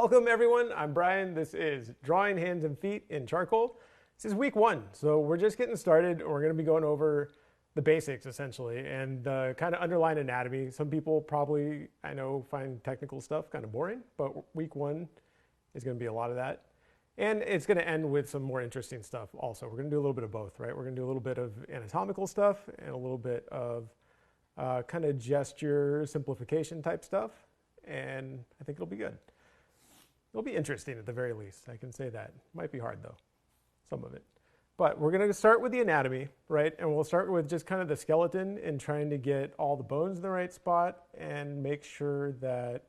Welcome everyone, I'm Brian. This is Drawing Hands and Feet in Charcoal. This is week 1, so we're just getting started. We're going to be going over the basics essentially and the kind of underlying anatomy. Some people probably, I know, find technical stuff kind of boring, but week 1 is going to be a lot of that. And it's going to end with some more interesting stuff also. We're going to do a little bit of both, right? We're going to do a little bit of anatomical stuff and a little bit of kind of gesture simplification type stuff. And I think it'll be good. It'll be interesting at the very least. I can say that. Might be hard though, some of it. But we're going to start with the anatomy, right? And we'll start with just kind of the skeleton and trying to get all the bones in the right spot and make sure that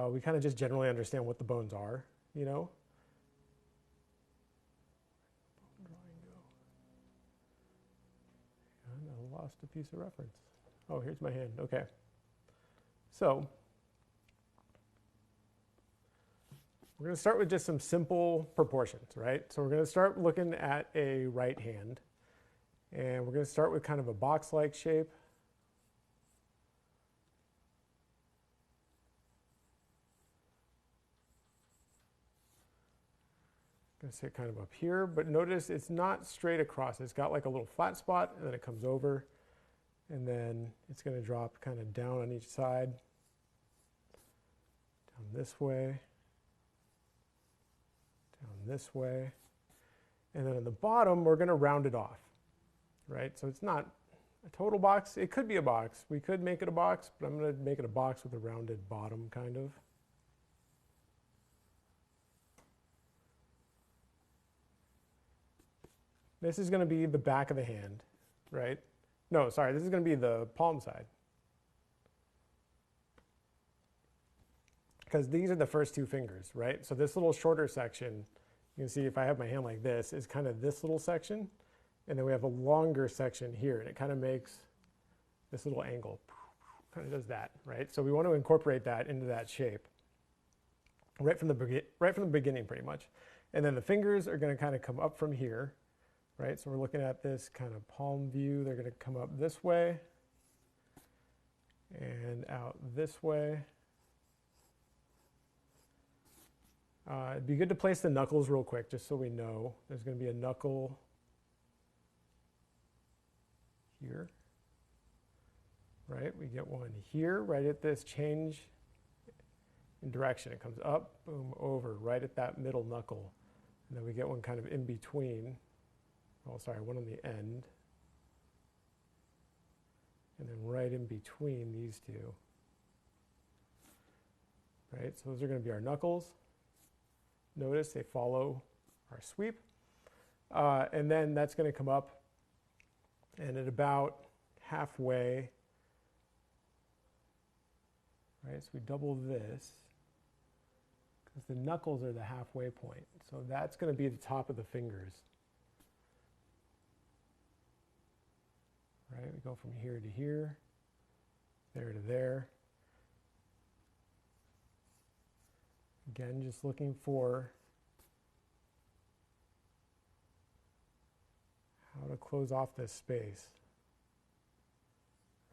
we kind of just generally understand what the bones are, you know? I lost a piece of reference. Oh, here's my hand. Okay. So we're going to start with just some simple proportions, right? So we're going to start looking at a right hand. And we're going to start with kind of a box-like shape. I'm going to say kind of up here, but notice it's not straight across. It's got like a little flat spot, and then it comes over. And then it's going to drop kind of down on each side. Down this way. Down this way. And then at the bottom, we're going to round it off, right? So it's not a total box. It could be a box. We could make it a box, but I'm going to make it a box with a rounded bottom, kind of. This is going to be the back of the hand, right? No, sorry, this is going to be the palm side. Because these are the first 2 fingers, right? So this little shorter section, you can see if I have my hand like this, is kind of this little section. And then we have a longer section here, and it kind of makes this little angle. Kind of does that, right? So we want to incorporate that into that shape right from the beginning, pretty much. And then the fingers are going to kind of come up from here, right? So we're looking at this kind of palm view. They're going to come up this way and out this way. It'd be good to place the knuckles real quick, just so we know. There's going to be a knuckle here, right? We get one here, right at this change in direction. It comes up, boom, over, right at that middle knuckle. And then we get one kind of in between. Oh, sorry, one on the end. And then right in between these two. Right, so those are going to be our knuckles. Notice they follow our sweep. And then that's going to come up, and at about halfway, right, so we double this, because the knuckles are the halfway point. So that's going to be the top of the fingers. Right, we go from here to here, there to there. Again, just looking for how to close off this space.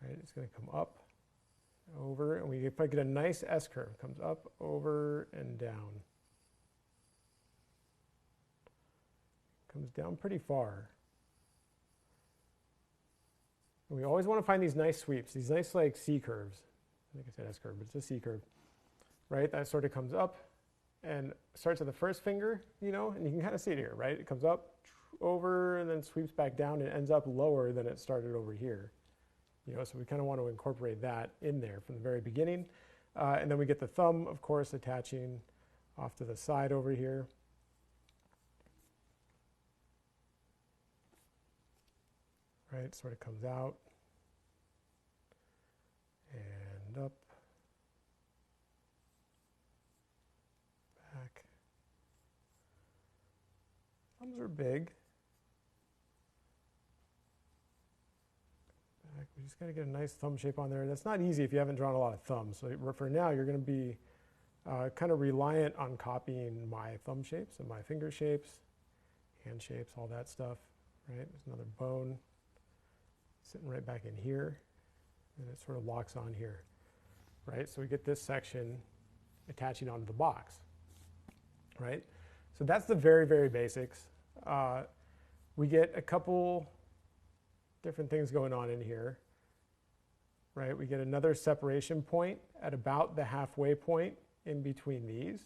Right, it's going to come up, over, and if I get a nice S curve, comes up, over, and down. Comes down pretty far. And we always want to find these nice sweeps, these nice like C curves. I think I said S curve, but it's a C curve. Right, that sort of comes up and starts at the first finger, you know, and you can kind of see it here, right? It comes up, over, and then sweeps back down and ends up lower than it started over here. You know, so we kind of want to incorporate that in there from the very beginning. And then we get the thumb, of course, attaching off to the side over here. Right, sort of comes out and up. Back. Thumbs are big. Back. We just got to get a nice thumb shape on there. That's not easy if you haven't drawn a lot of thumbs. So for now, you're going to be kind of reliant on copying my thumb shapes and my finger shapes, hand shapes, all that stuff. Right? There's another bone sitting right back in here, and it sort of locks on here. Right? So we get this section attaching onto the box, right? So that's the very, very basics. We get a couple different things going on in here, right? We get another separation point at about the halfway point in between these.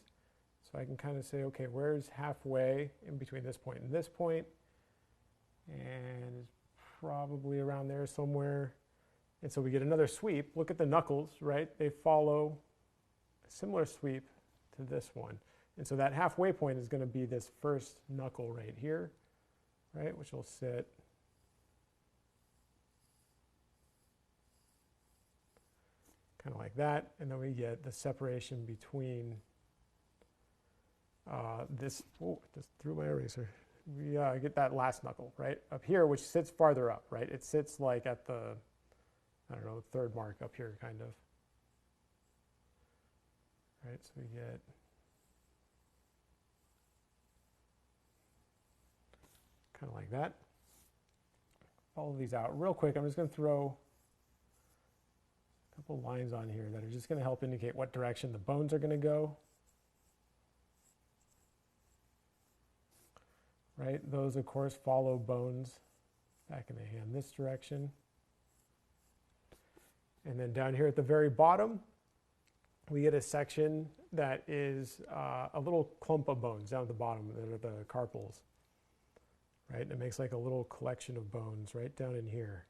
So I can kind of say, okay, where's halfway in between this point and this point? And it's probably around there somewhere. And so we get another sweep. Look at the knuckles, right? They follow a similar sweep to this one. And so that halfway point is going to be this first knuckle right here, right? Which will sit kind of like that. And then we get the separation between this, oh, just threw my eraser. We get that last knuckle, right? Up here, which sits farther up, right? It sits like at the, I don't know, third mark up here, kind of. Right, so we get kind of like that. Follow these out real quick. I'm just going to throw a couple lines on here that are just going to help indicate what direction the bones are going to go. Right, those of course follow bones back in the hand this direction. And then down here at the very bottom, we get a section that is a little clump of bones down at the bottom that are the carpals. Right, and it makes like a little collection of bones right down in here.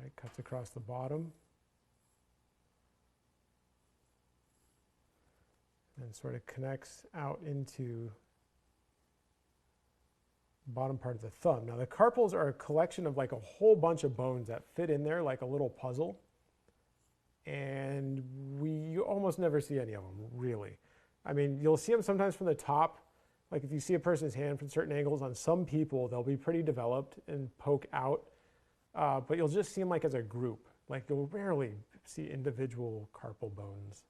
Right, cuts across the bottom. And sort of connects out into bottom part of the thumb. Now the carpals are a collection of like a whole bunch of bones that fit in there like a little puzzle, and you almost never see any of them, really. I mean, you'll see them sometimes from the top, like if you see a person's hand from certain angles. On some people they'll be pretty developed and poke out, but you'll just see them like as a group. Like you'll rarely see individual carpal bones,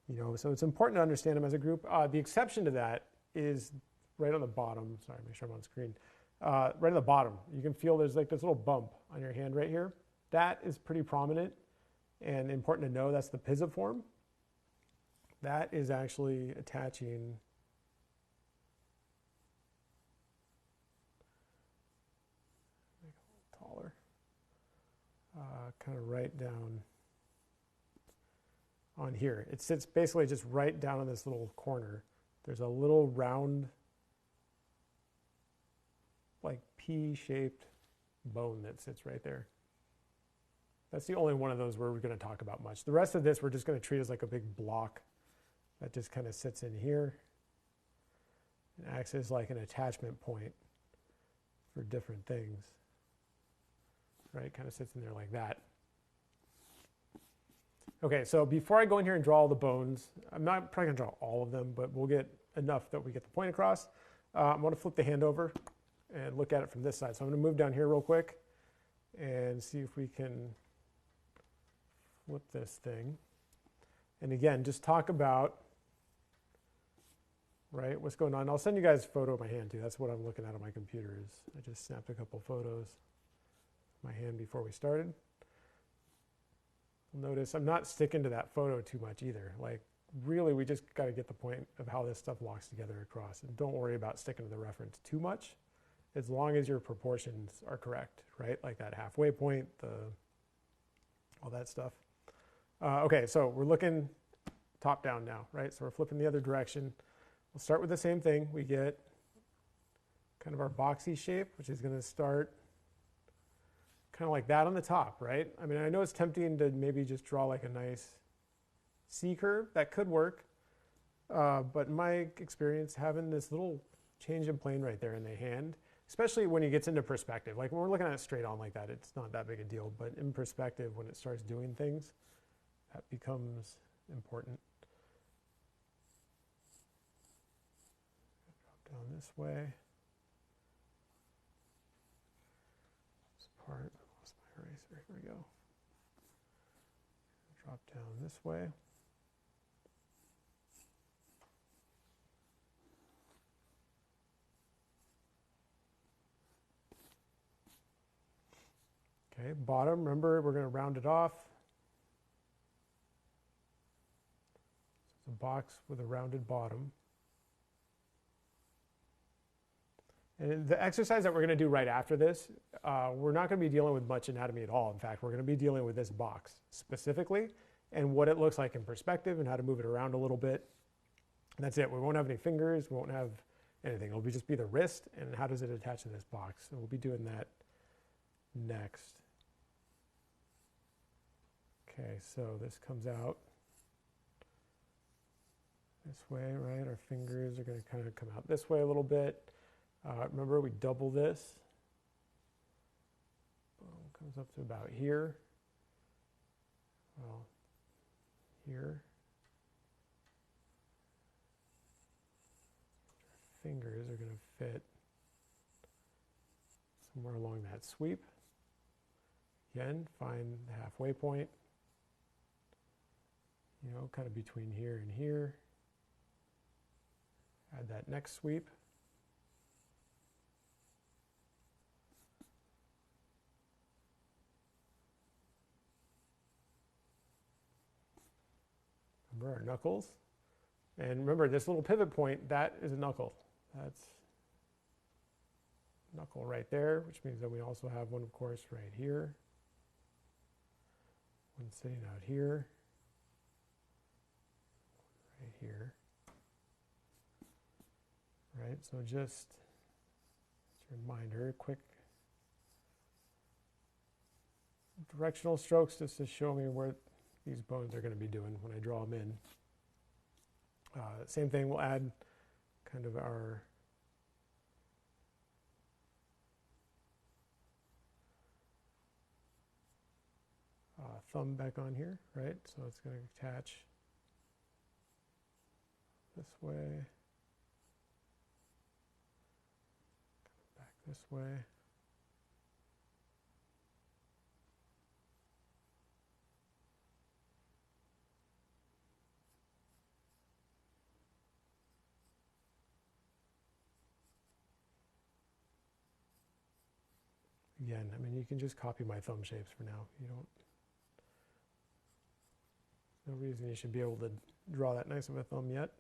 you know, so it's important to understand them as a group. The exception to that is right on the bottom. Sorry, make sure I'm on screen. Right on the bottom, you can feel there's like this little bump on your hand right here. That is pretty prominent and important to know. That's the pisiform. That is actually attaching taller, kind of right down on here. It sits basically just right down in this little corner. There's a little round, like pea-shaped bone that sits right there. That's the only one of those we're going to talk about much. The rest of this we're just going to treat as like a big block that just kind of sits in here and acts as like an attachment point for different things. Right, kind of sits in there like that. Okay, so before I go in here and draw all the bones, I'm not probably going to draw all of them, but we'll get enough that we get the point across. I'm going to flip the hand over and look at it from this side. So I'm going to move down here real quick and see if we can flip this thing. And again, just talk about, right, what's going on. I'll send you guys a photo of my hand too. That's what I'm looking at on my computer. Is I just snapped a couple photos of my hand before we started. You'll notice I'm not sticking to that photo too much either. Like really, we just got to get the point of how this stuff locks together across. And don't worry about sticking to the reference too much, as long as your proportions are correct, right? Like that halfway point, all that stuff. Okay, so we're looking top down now, right? So we're flipping the other direction. We'll start with the same thing. We get kind of our boxy shape, which is going to start kind of like that on the top, right? I mean, I know it's tempting to maybe just draw like a nice C curve. That could work. But in my experience, having this little change in plane right there in the hand, especially when it gets into perspective. Like when we're looking at it straight on like that, it's not that big a deal. But in perspective, when it starts doing things, that becomes important. Drop down this way. This part, I lost my eraser. Here we go. Drop down this way. Okay, bottom, remember we're going to round it off. box with a rounded bottom. And the exercise that we're going to do right after this, we're not going to be dealing with much anatomy at all. In fact, we're going to be dealing with this box specifically and what it looks like in perspective and how to move it around a little bit. And that's it. We won't have any fingers. We won't have anything. It'll just be the wrist and how does it attach to this box. So we'll be doing that next. Okay, so this comes out this way, right? Our fingers are going to kind of come out this way a little bit. Remember, we double this. Boom, comes up to about here. Well, here. Our fingers are going to fit somewhere along that sweep. Again, find the halfway point. You know, kind of between here and here. Add that next sweep. Remember our knuckles. And remember, this little pivot point, that is a knuckle. That's knuckle right there, which means that we also have one, of course, right here. One sitting out here. Right here. Right, so just as a reminder, quick directional strokes just to show me where these bones are going to be doing when I draw them in. Same thing, we'll add kind of our thumb back on here, right? So it's going to attach this way, back this way. Again, I mean, you can just copy my thumb shapes for now. You don't, no reason you should be able to draw that nice of a thumb yet.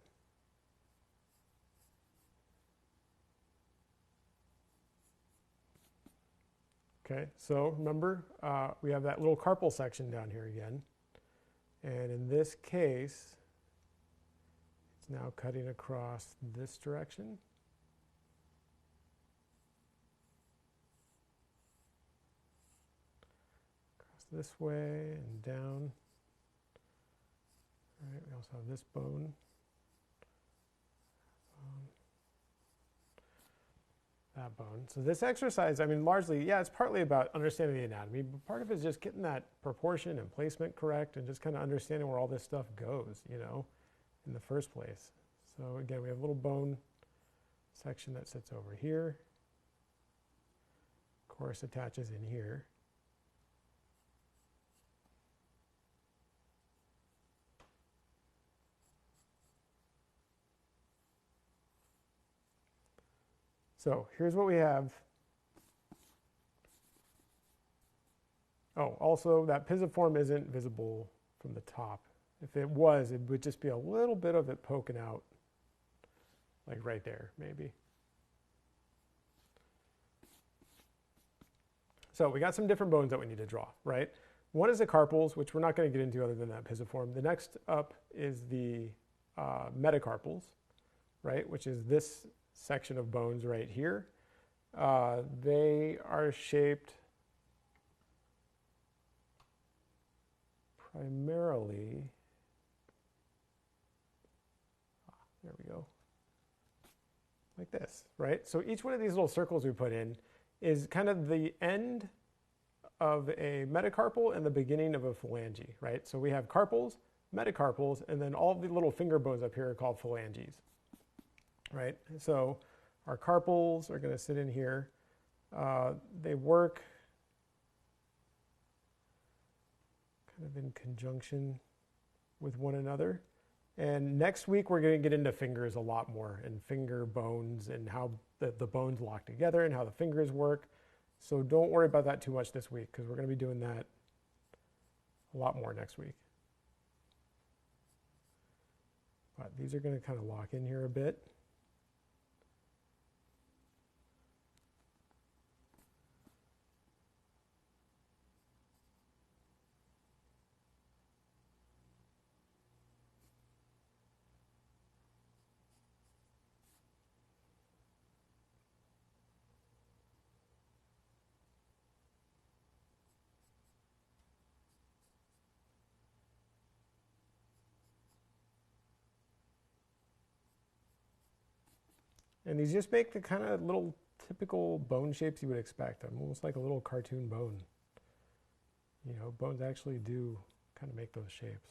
Okay, so remember, we have that little carpal section down here again. And in this case, it's now cutting across this direction. This way and down. All right, we also have this bone. That bone. So this exercise, I mean, largely, yeah, it's partly about understanding the anatomy, but part of it is just getting that proportion and placement correct and just kind of understanding where all this stuff goes, you know, in the first place. So again, we have a little bone section that sits over here. Of course, attaches in here. So here's what we have. Oh, also that pisiform isn't visible from the top. If it was, it would just be a little bit of it poking out, like right there, maybe. So we got some different bones that we need to draw, right? One is the carpals, which we're not going to get into other than that pisiform. The next up is the metacarpals, right, which is this section of bones right here. They are shaped primarily, there we go, like this, right? So each one of these little circles we put in is kind of the end of a metacarpal and the beginning of a phalange, right? So we have carpals, metacarpals, and then all the little finger bones up here are called phalanges. Right, so our carpals are going to sit in here. They work kind of in conjunction with one another. And next week we're going to get into fingers a lot more and finger bones and how the bones lock together and how the fingers work. So don't worry about that too much this week because we're going to be doing that a lot more next week. But these are going to kind of lock in here a bit. And these just make the kind of little typical bone shapes you would expect. Almost like a little cartoon bone. You know, bones actually do kind of make those shapes.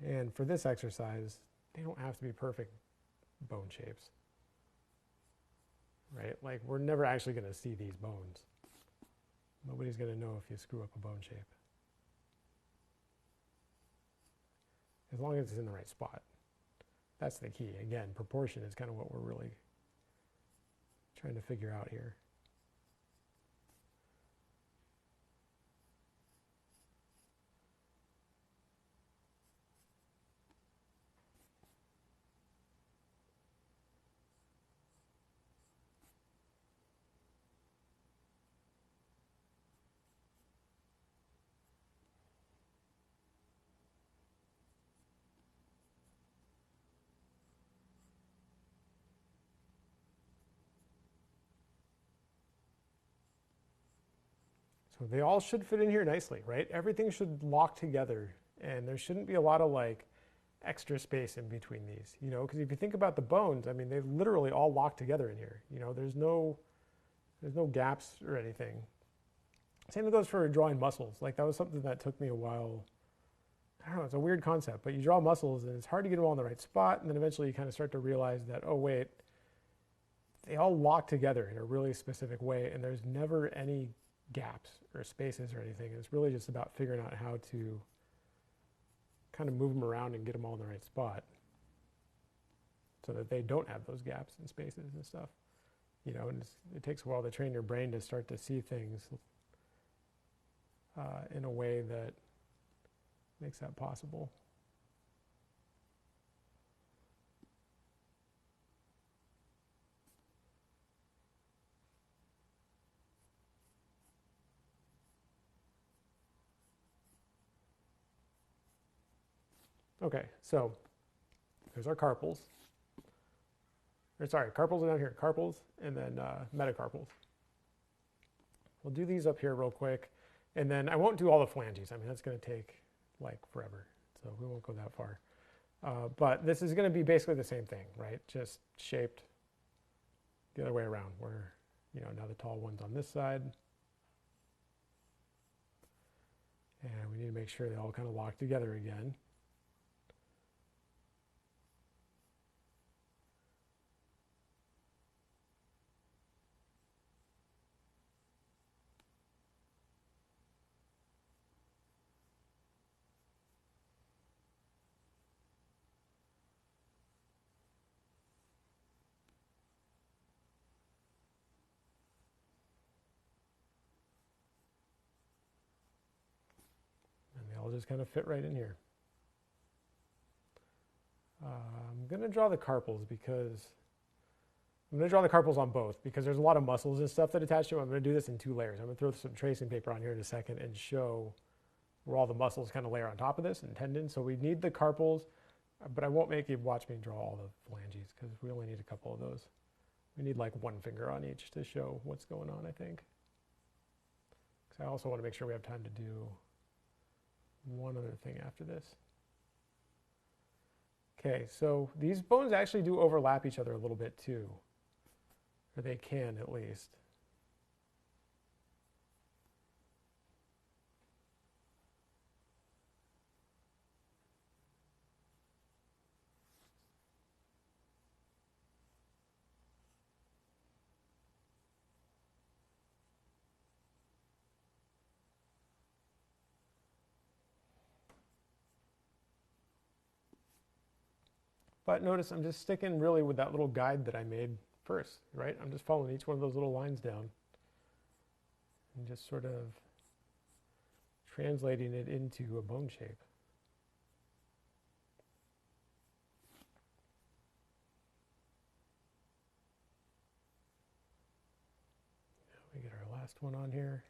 And for this exercise, they don't have to be perfect bone shapes. Right? Like, we're never actually going to see these bones. Nobody's going to know if you screw up a bone shape. As long as it's in the right spot. That's the key. Again, proportion is kind of what we're really trying to figure out here. So they all should fit in here nicely, right? Everything should lock together, and there shouldn't be a lot of like extra space in between these, you know, because if you think about the bones, I mean, they literally all lock together in here. You know, there's no gaps or anything. Same goes for drawing muscles. Like, that was something that took me a while. I don't know, it's a weird concept, but you draw muscles and it's hard to get them all in the right spot, and then eventually you kind of start to realize that, oh wait, they all lock together in a really specific way, and there's never any gaps or spaces or anything. It's really just about figuring out how to kind of move them around and get them all in the right spot so that they don't have those gaps and spaces and stuff. You know, and it takes a while to train your brain to start to see things in a way that makes that possible. Okay, so there's our carpals. Or sorry, carpals are down here. Carpals and then metacarpals. We'll do these up here real quick. And then I won't do all the phalanges. I mean, that's going to take like forever. So we won't go that far. But this is going to be basically the same thing, right? Just shaped the other way around, where, you know, now the tall one's on this side. And we need to make sure they all kind of lock together again. They'll just kind of fit right in here. I'm going to draw the carpals because I'm going to draw the carpals on both because there's a lot of muscles and stuff that attach to them. I'm going to do this in 2 layers. I'm going to throw some tracing paper on here in a second and show where all the muscles kind of layer on top of this and tendons. So we need the carpals, but I won't make you watch me draw all the phalanges because we only need a couple of those. We need like 1 finger on each to show what's going on, I think. Because I also want to make sure we have time to do one other thing after this. Okay, so these bones actually do overlap each other a little bit too, or they can at least. But notice I'm just sticking really with that little guide that I made first, right? I'm just following each one of those little lines down and just sort of translating it into a bone shape. last one on here.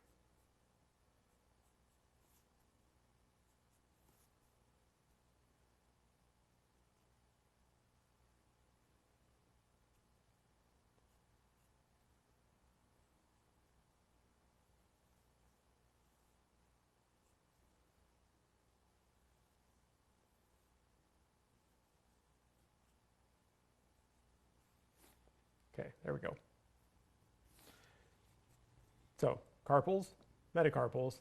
Okay, there we go. So carpals, metacarpals.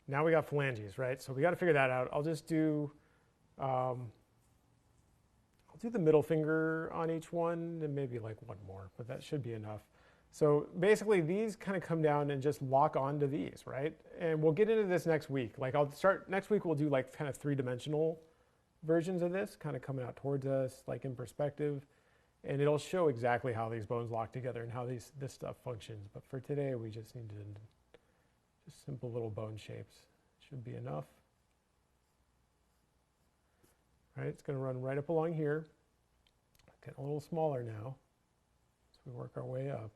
Now we got phalanges, right? So we got to figure that out. I'll just do, I'll do the middle finger on each one and maybe like one more, but that should be enough. So basically these kind of come down and just lock onto these, right? And we'll get into this next week. Like I'll start, next week we'll do like kind of three-dimensional versions of this, kind of coming out towards us, like in perspective. And it'll show exactly how these bones lock together and how this stuff functions. But for today, we just need to just simple little bone shapes. Should be enough. All right, it's going to run right up along here. Getting a little smaller now as we work our way up.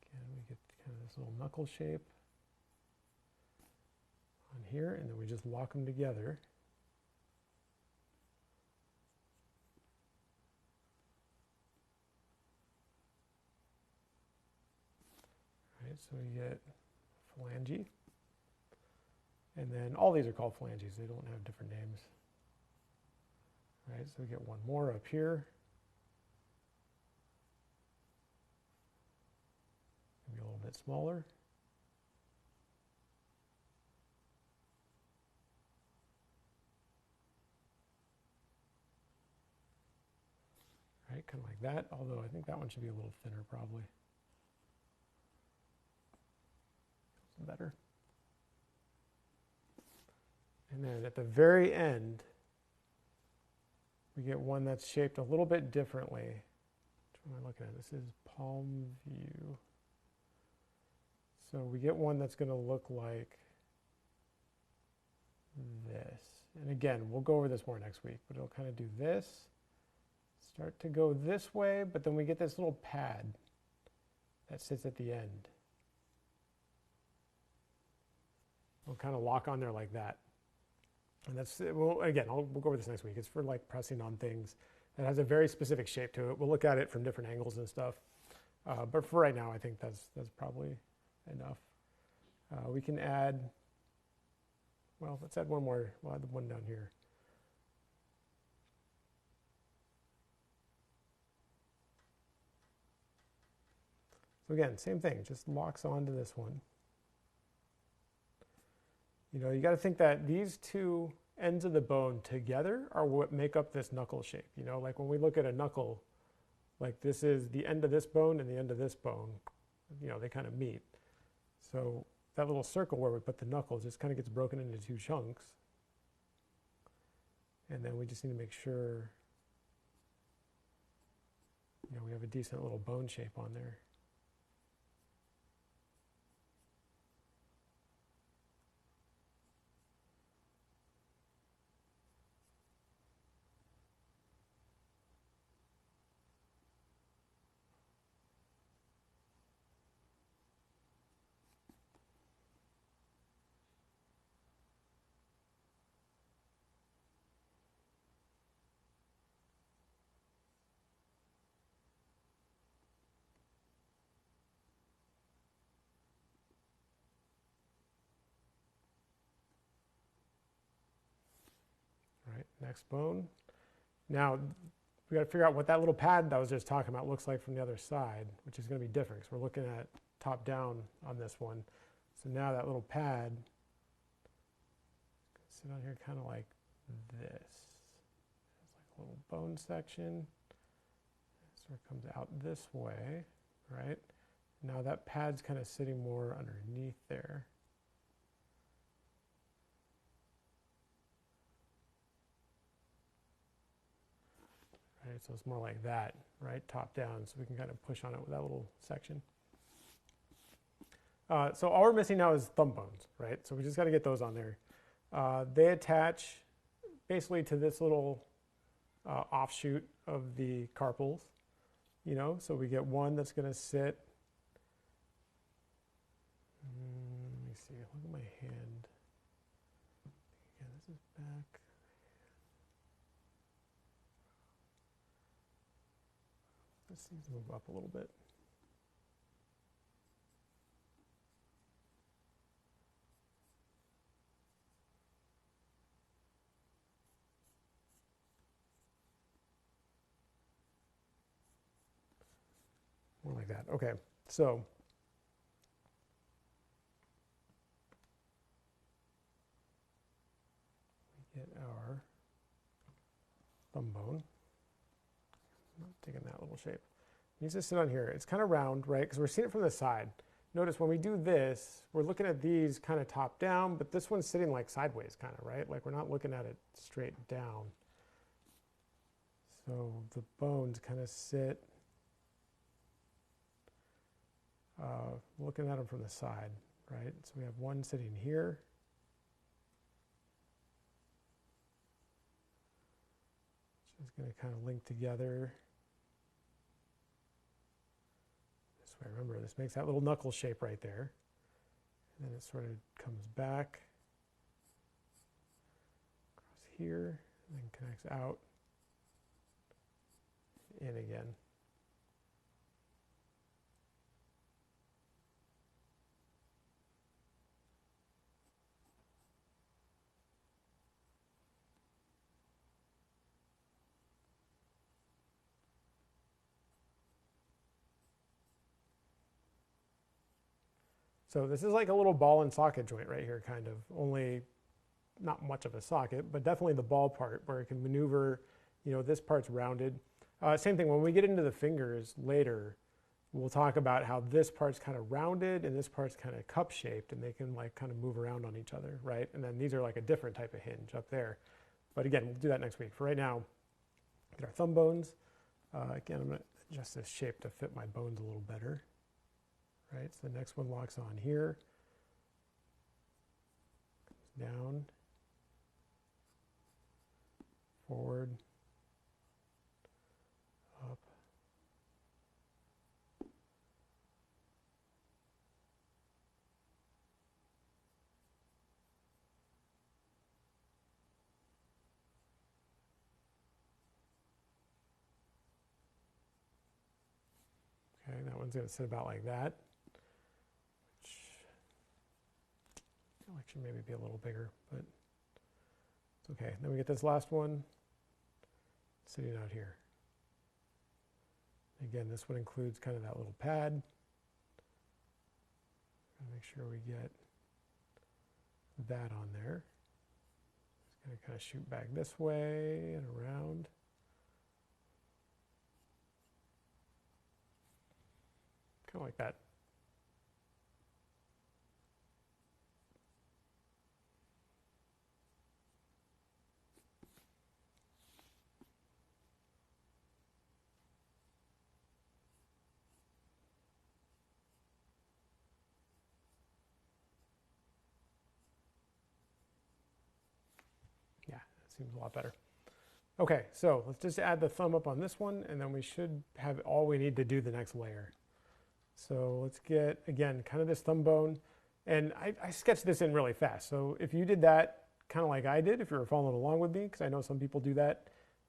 Again, we get kind of this little knuckle shape on here, and then we just lock them together. All right, so we get phalange, and then all these are called phalanges. They don't have different names. All right, so we get one more up here. Maybe a little bit smaller. Right, kind of like that, although I think that one should be a little thinner probably. Better. And then at the very end, we get one that's shaped a little bit differently. Which one am I looking at? This is palm view. So we get one that's going to look like this. And again, we'll go over this more next week, but it'll kind of do this. Start to go this way, but then we get this little pad that sits at the end. We'll kind of lock on there like that. And that's, well, again, we'll go over this next week. It's for like pressing on things. It has a very specific shape to it. We'll look at it from different angles and stuff. But for right now, I think that's probably enough. We can add, well, let's add one more. We'll add the one down here. So again, same thing, just locks onto this one. You know, you got to think that these two ends of the bone together are what make up this knuckle shape. You know, like when we look at a knuckle, like this is the end of this bone and the end of this bone, you know, they kind of meet. So that little circle where we put the knuckle just kind of gets broken into two chunks. And then we just need to make sure, you know, we have a decent little bone shape on there. Right, next bone. Now, we got to figure out what that little pad that I was just talking about looks like from the other side, which is going to be different because we're looking at top down on this one. So now that little pad sit on here kind of like this. It's like a little bone section. So it comes out this way, right? Now that pad's kind of sitting more underneath there. Right, so it's more like that, right, top down, so we can kind of push on it with that little section. So all we're missing now is thumb bones, right? So we just got to get those on there. They attach basically to this little offshoot of the carpals, you know, so we get one that's going to sit. Let me see, look at my hand. Again, this is back. This needs to move up a little bit. More like that. Okay, so we get our thumb bone. I'm not taking that little shape. It needs to sit on here. It's kind of round, right? Because we're seeing it from the side. Notice when we do this, we're looking at these kind of top down, but this one's sitting like sideways, kind of, right? Like we're not looking at it straight down. So the bones kind of sit looking at them from the side, right? So we have one sitting here. Which is going to kind of link together this way. Remember, this makes that little knuckle shape right there. And then it sort of comes back across here, and then connects out, in again. So this is like a little ball and socket joint right here, kind of, only not much of a socket, but definitely the ball part where it can maneuver, you know, this part's rounded. Same thing, when we get into the fingers later, we'll talk about how this part's kind of rounded and this part's kind of cup shaped, and they can like kind of move around on each other, right? And then these are like a different type of hinge up there. But again, we'll do that next week. For right now, get our thumb bones. Again, I'm going to adjust this shape to fit my bones a little better. Right, so the next one locks on here, comes down, forward, up, okay, that one's going to sit about like that. Should maybe be a little bigger, but it's okay. Then we get this last one sitting out here. Again, this one includes kind of that little pad. Make sure we get that on there. It's going to kind of shoot back this way and around. Kind of like that. Seems a lot better. Okay, so let's just add the thumb up on this one, and then we should have all we need to do the next layer. So let's get, again, kind of this thumb bone. And I sketched this in really fast. So if you did that kind of like I did, if you were following along with me, because I know some people do that,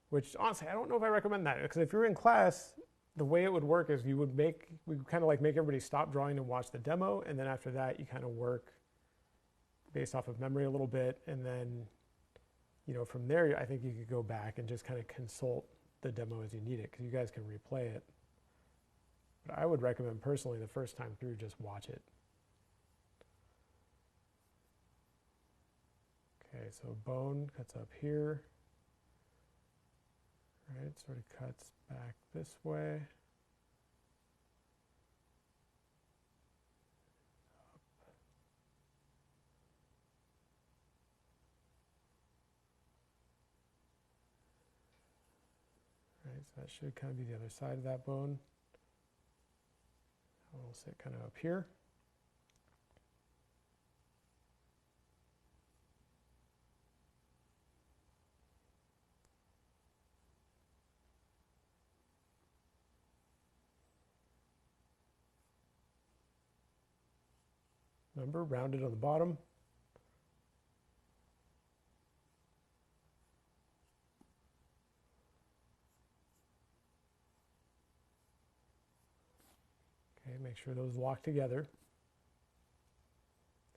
which honestly, I don't know if I recommend that. Because if you're in class, the way it would work is we would kind of like make everybody stop drawing and watch the demo. And then after that, you kind of work based off of memory a little bit, and then you know, from there, I think you could go back and just kind of consult the demo as you need it, because you guys can replay it. But I would recommend personally the first time through, just watch it. Okay, so bone cuts up here, right? Sort of cuts back this way. So that should kind of be the other side of that bone. It'll sit kind of up here. Remember, rounded on the bottom. Okay, make sure those lock together.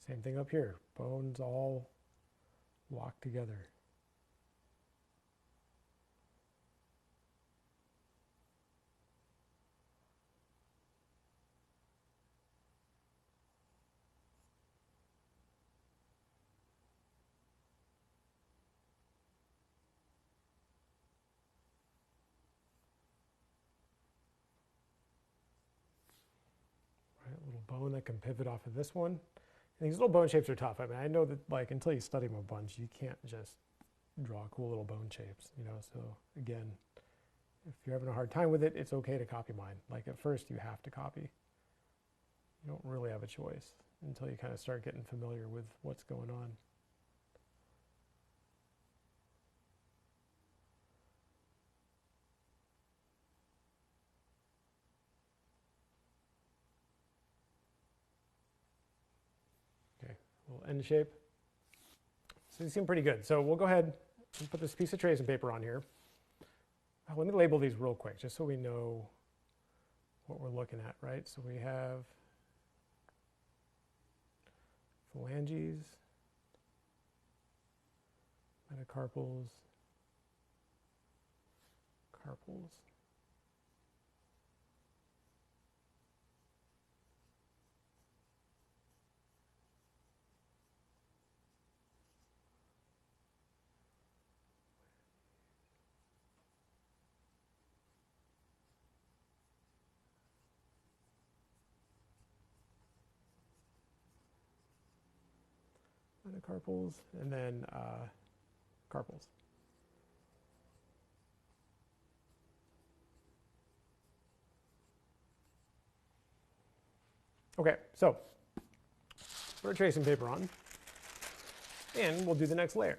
Same thing up here. Bones all locked together. Little bone that can pivot off of this one. And these little bone shapes are tough. I mean, I know that like until you study them a bunch, you can't just draw cool little bone shapes, you know. So again, if you're having a hard time with it, it's okay to copy mine. Like at first you have to copy. You don't really have a choice until you kind of start getting familiar with what's going on. Little end shape. So these seem pretty good. So we'll go ahead and put this piece of tracing paper on here. Let me label these real quick just so we know what we're looking at, right? So we have phalanges, metacarpals, carpals. Metacarpals, and then carpals. Okay, so put our tracing paper on, and we'll do the next layer.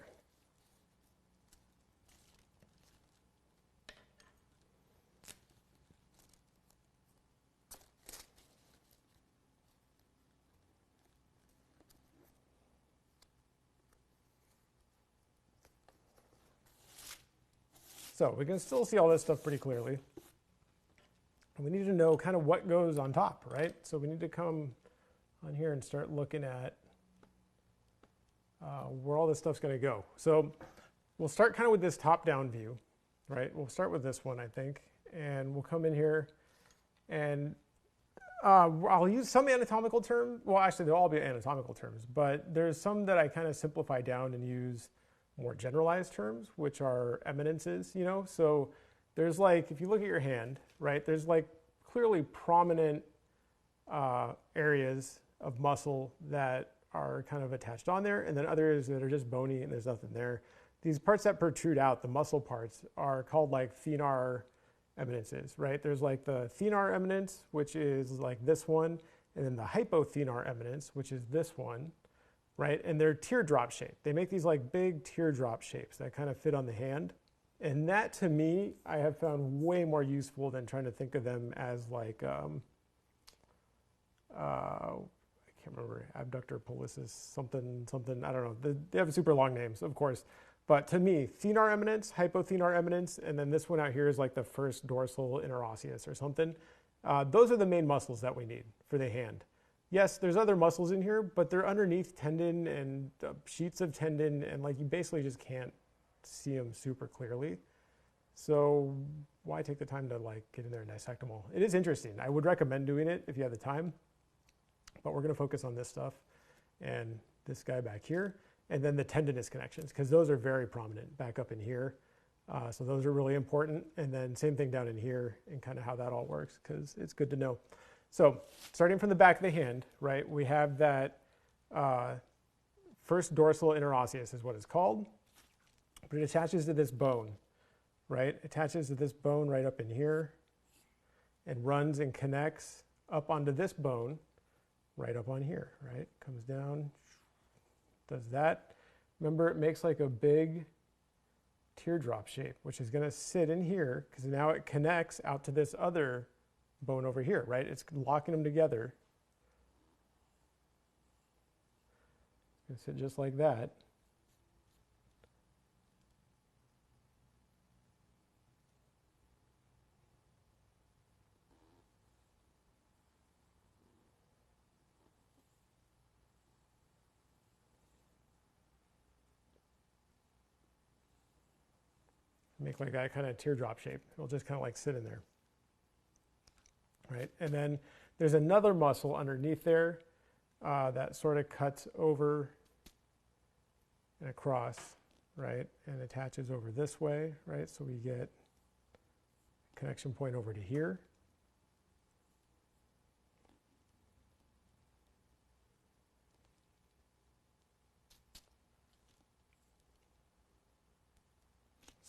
So we can still see all this stuff pretty clearly. And we need to know kind of what goes on top, right? So we need to come on here and start looking at where all this stuff's going to go. So we'll start kind of with this top-down view, right? We'll start with this one, I think, and we'll come in here and I'll use some anatomical terms. Well, actually, they'll all be anatomical terms, but there's some that I kind of simplify down and use more generalized terms, which are eminences, you know? So there's like, if you look at your hand, right, there's like clearly prominent areas of muscle that are kind of attached on there, and then others that are just bony and there's nothing there. These parts that protrude out, the muscle parts, are called like thenar eminences, right? There's like the thenar eminence, which is like this one, and then the hypothenar eminence, which is this one, right? And they're teardrop shaped. They make these like big teardrop shapes that kind of fit on the hand. And that to me, I have found way more useful than trying to think of them as like, I can't remember, abductor pollicis, something, I don't know. They have super long names, of course. But to me, thenar eminence, hypothenar eminence, and then this one out here is like the first dorsal interosseous or something. Those are the main muscles that we need for the hand. Yes, there's other muscles in here, but they're underneath tendon and sheets of tendon, and like you basically just can't see them super clearly. So why take the time to like get in there and dissect them all? It is interesting. I would recommend doing it if you have the time, but we're going to focus on this stuff and this guy back here, and then the tendinous connections, because those are very prominent back up in here. So those are really important. And then same thing down in here and kind of how that all works, because it's good to know. So starting from the back of the hand, right, we have that first dorsal interosseous is what it's called, but it attaches to this bone, right? Attaches to this bone right up in here and runs and connects up onto this bone right up on here, right? Comes down, does that. Remember, it makes like a big teardrop shape, which is going to sit in here because now it connects out to this other bone over here, right? It's locking them together. going to sit just like that. Make like that kind of teardrop shape. It'll just kind of like sit in there. Right? And then there's another muscle underneath there that sort of cuts over and across, right? And attaches over this way, right? So we get a connection point over to here.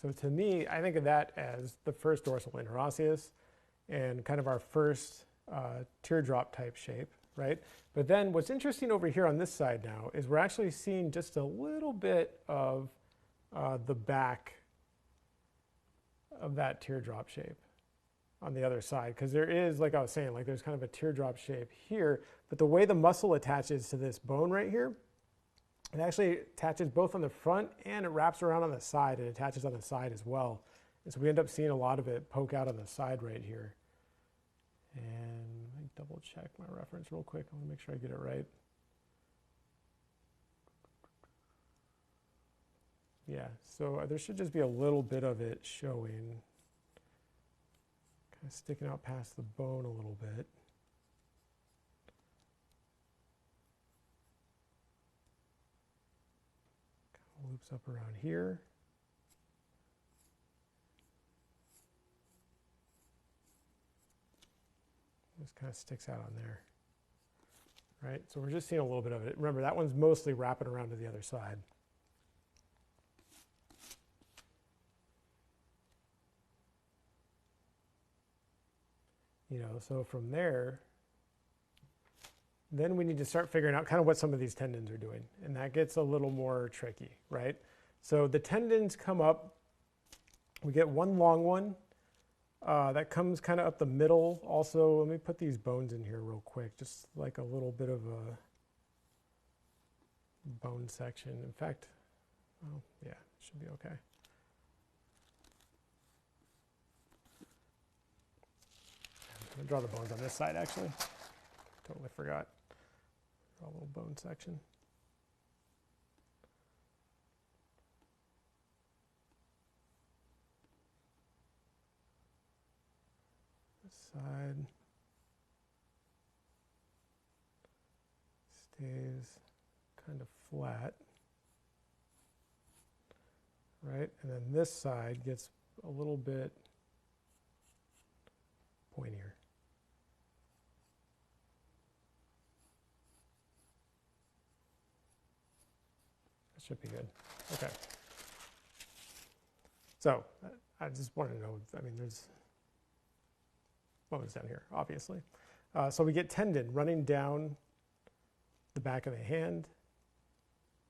So to me, I think of that as the first dorsal interosseous and kind of our first teardrop type shape, right? But then what's interesting over here on this side now is we're actually seeing just a little bit of the back of that teardrop shape on the other side, because there is, like I was saying, like there's kind of a teardrop shape here, but the way the muscle attaches to this bone right here, it actually attaches both on the front and it wraps around on the side and attaches on the side as well. And so we end up seeing a lot of it poke out on the side right here. And let me double check my reference real quick. I want to make sure I get it right. Yeah, so there should just be a little bit of it showing, kind of sticking out past the bone a little bit. Kind of loops up around here. Just kind of sticks out on there, right? So we're just seeing a little bit of it. Remember, that one's mostly wrapping around to the other side. You know, so from there, then we need to start figuring out kind of what some of these tendons are doing. And that gets a little more tricky, right? So the tendons come up, we get one long one that comes kind of up the middle. Also, let me put these bones in here real quick, just like a little bit of a bone section. In fact, oh yeah, it should be okay. I'm going to draw the bones on this side, actually. Totally forgot. Draw a little bone section. This side stays kind of flat, right? And then this side gets a little bit pointier. Should be good. Okay. So I just want to know, I mean, there's bones down here, obviously. So we get tendon running down the back of the hand,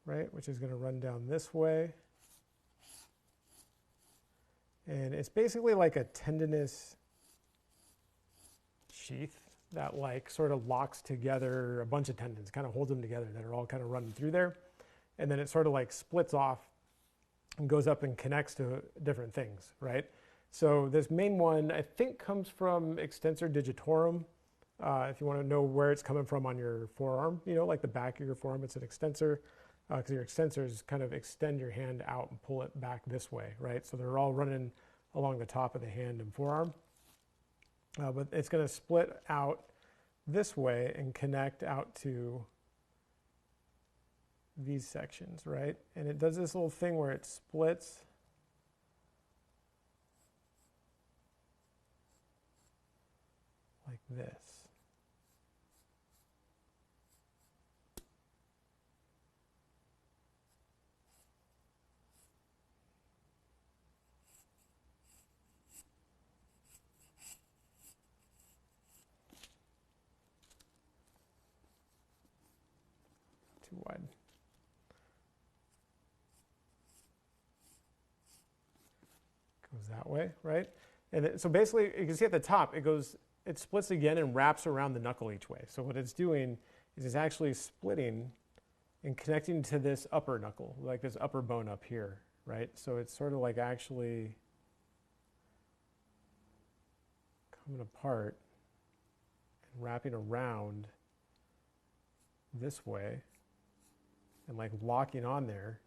right, which is going to run down this way. And it's basically like a tendinous sheath that like sort of locks together a bunch of tendons, kind of holds them together that are all kind of running through there. And then it sort of like splits off and goes up and connects to different things, right? So this main one, I think, comes from extensor digitorum. If you want to know where it's coming from on your forearm, you know, like the back of your forearm, it's an extensor, because your extensors kind of extend your hand out and pull it back this way, right? So they're all running along the top of the hand and forearm. But it's going to split out this way and connect out to these sections, right? And it does this little thing where it splits like this. Too wide. Goes that way, right? And so basically, you can see at the top, it splits again and wraps around the knuckle each way. So what it's doing is it's actually splitting and connecting to this upper knuckle, like this upper bone up here, right? So it's sort of like actually coming apart and wrapping around this way and like locking on there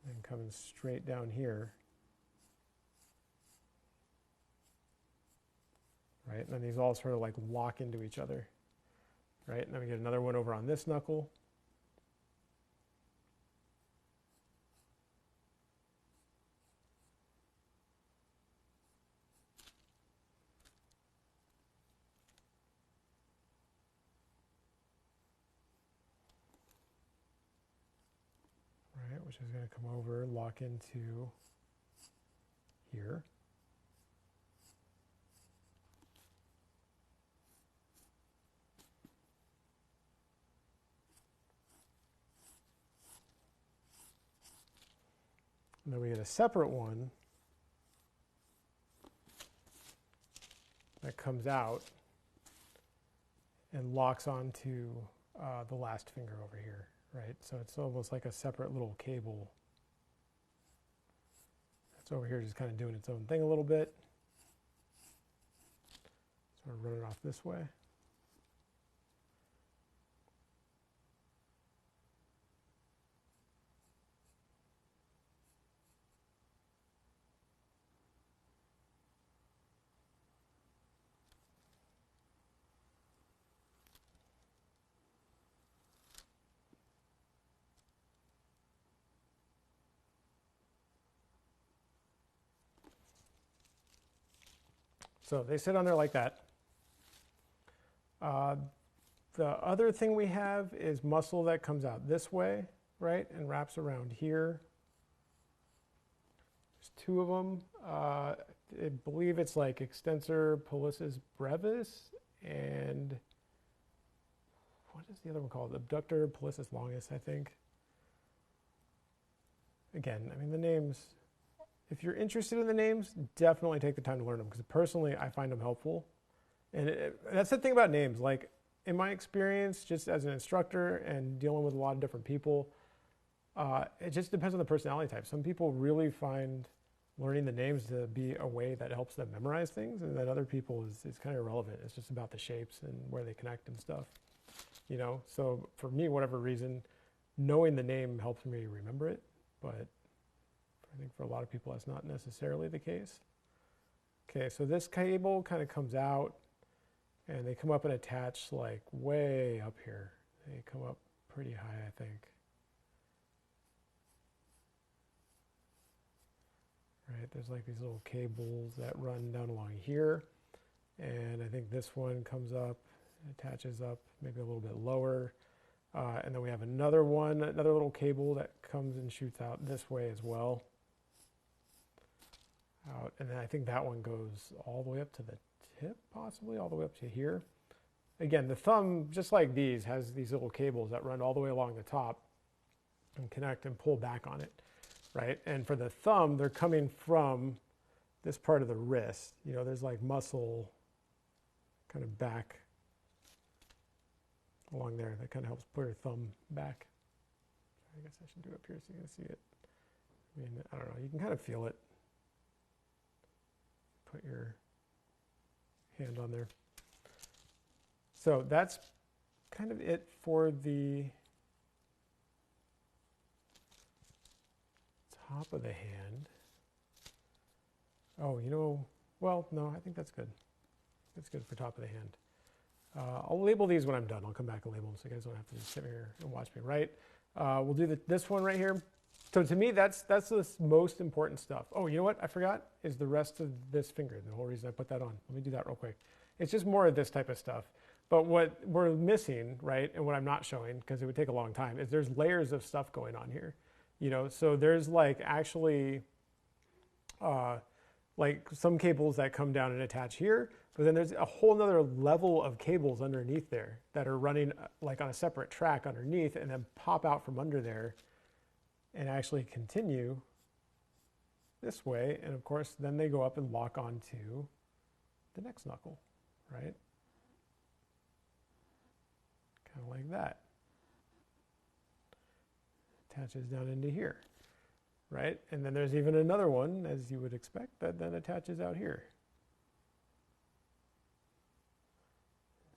and coming straight down here, right? And then these all sort of like lock into each other, right? And then we get another one over on this knuckle. Right, which is going to come over, lock into here. And then we get a separate one that comes out and locks onto the last finger over here, right? So it's almost like a separate little cable that's over here just kind of doing its own thing a little bit. Sort of running off this way. So they sit on there like that. The other thing we have is muscle that comes out this way, right, and wraps around here. There's two of them. I believe it's like extensor pollicis brevis and what is the other one called? Abductor pollicis longus, I think. Again, I mean, the names, if you're interested in the names, definitely take the time to learn them because personally I find them helpful. And that's the thing about names. Like in my experience, just as an instructor and dealing with a lot of different people, it just depends on the personality type. Some people really find learning the names to be a way that helps them memorize things, and then other people is kind of irrelevant. It's just about the shapes and where they connect and stuff, you know? So for me, whatever reason, knowing the name helps me remember it, but I think for a lot of people, that's not necessarily the case. Okay, so this cable kind of comes out, and they come up and attach like way up here. They come up pretty high, I think. Right, there's like these little cables that run down along here. And I think this one comes up, attaches up maybe a little bit lower. And then we have another one, another little cable that comes and shoots out this way as well. Out, and then I think that one goes all the way up to the tip, possibly all the way up to here. Again, the thumb, just like these, has these little cables that run all the way along the top and connect and pull back on it, right? And for the thumb, they're coming from this part of the wrist. You know, there's like muscle kind of back along there that kind of helps pull your thumb back. I guess I should do it up here so you can see it. I mean, I don't know, you can kind of feel it. Put your hand on there. So that's kind of it for the top of the hand. Oh, you know, well, no, I think that's good. That's good for top of the hand. I'll label these when I'm done. I'll come back and label them so you guys don't have to just sit here and watch me write. We'll do this one right here. So to me, that's the most important stuff. Oh, you know what I forgot is the rest of this finger. The whole reason I put that on. Let me do that real quick. It's just more of this type of stuff. But what we're missing, right, and what I'm not showing, because it would take a long time, is there's layers of stuff going on here. You know, so there's like actually like some cables that come down and attach here, but then there's a whole nother level of cables underneath there that are running like on a separate track underneath and then pop out from under there and actually continue this way. And of course, then they go up and lock onto the next knuckle, right? Kind of like that. attaches down into here, right? And then there's even another one, as you would expect, that then attaches out here.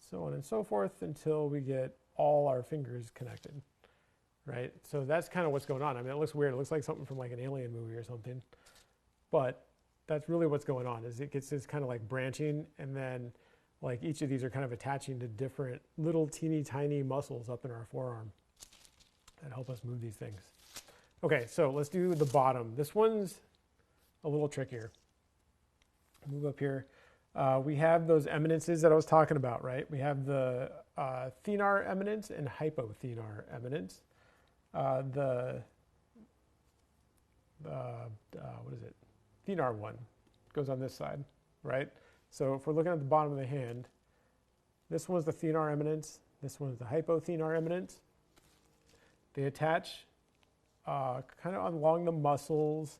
So on and so forth until we get all our fingers connected, right? So that's kind of what's going on. I mean, it looks weird. It looks like something from like an alien movie or something, but that's really what's going on. Is it gets this kind of like branching, and then like each of these are kind of attaching to different little teeny tiny muscles up in our forearm that help us move these things. Okay, so let's do the bottom. This one's a little trickier. Move up here. We have those eminences that I was talking about, right? We have the thenar eminence and hypothenar eminence. What is it? Thenar one goes on this side, right? So if we're looking at the bottom of the hand, this one's the thenar eminence, this one's the hypothenar eminence. They attach kind of along the muscles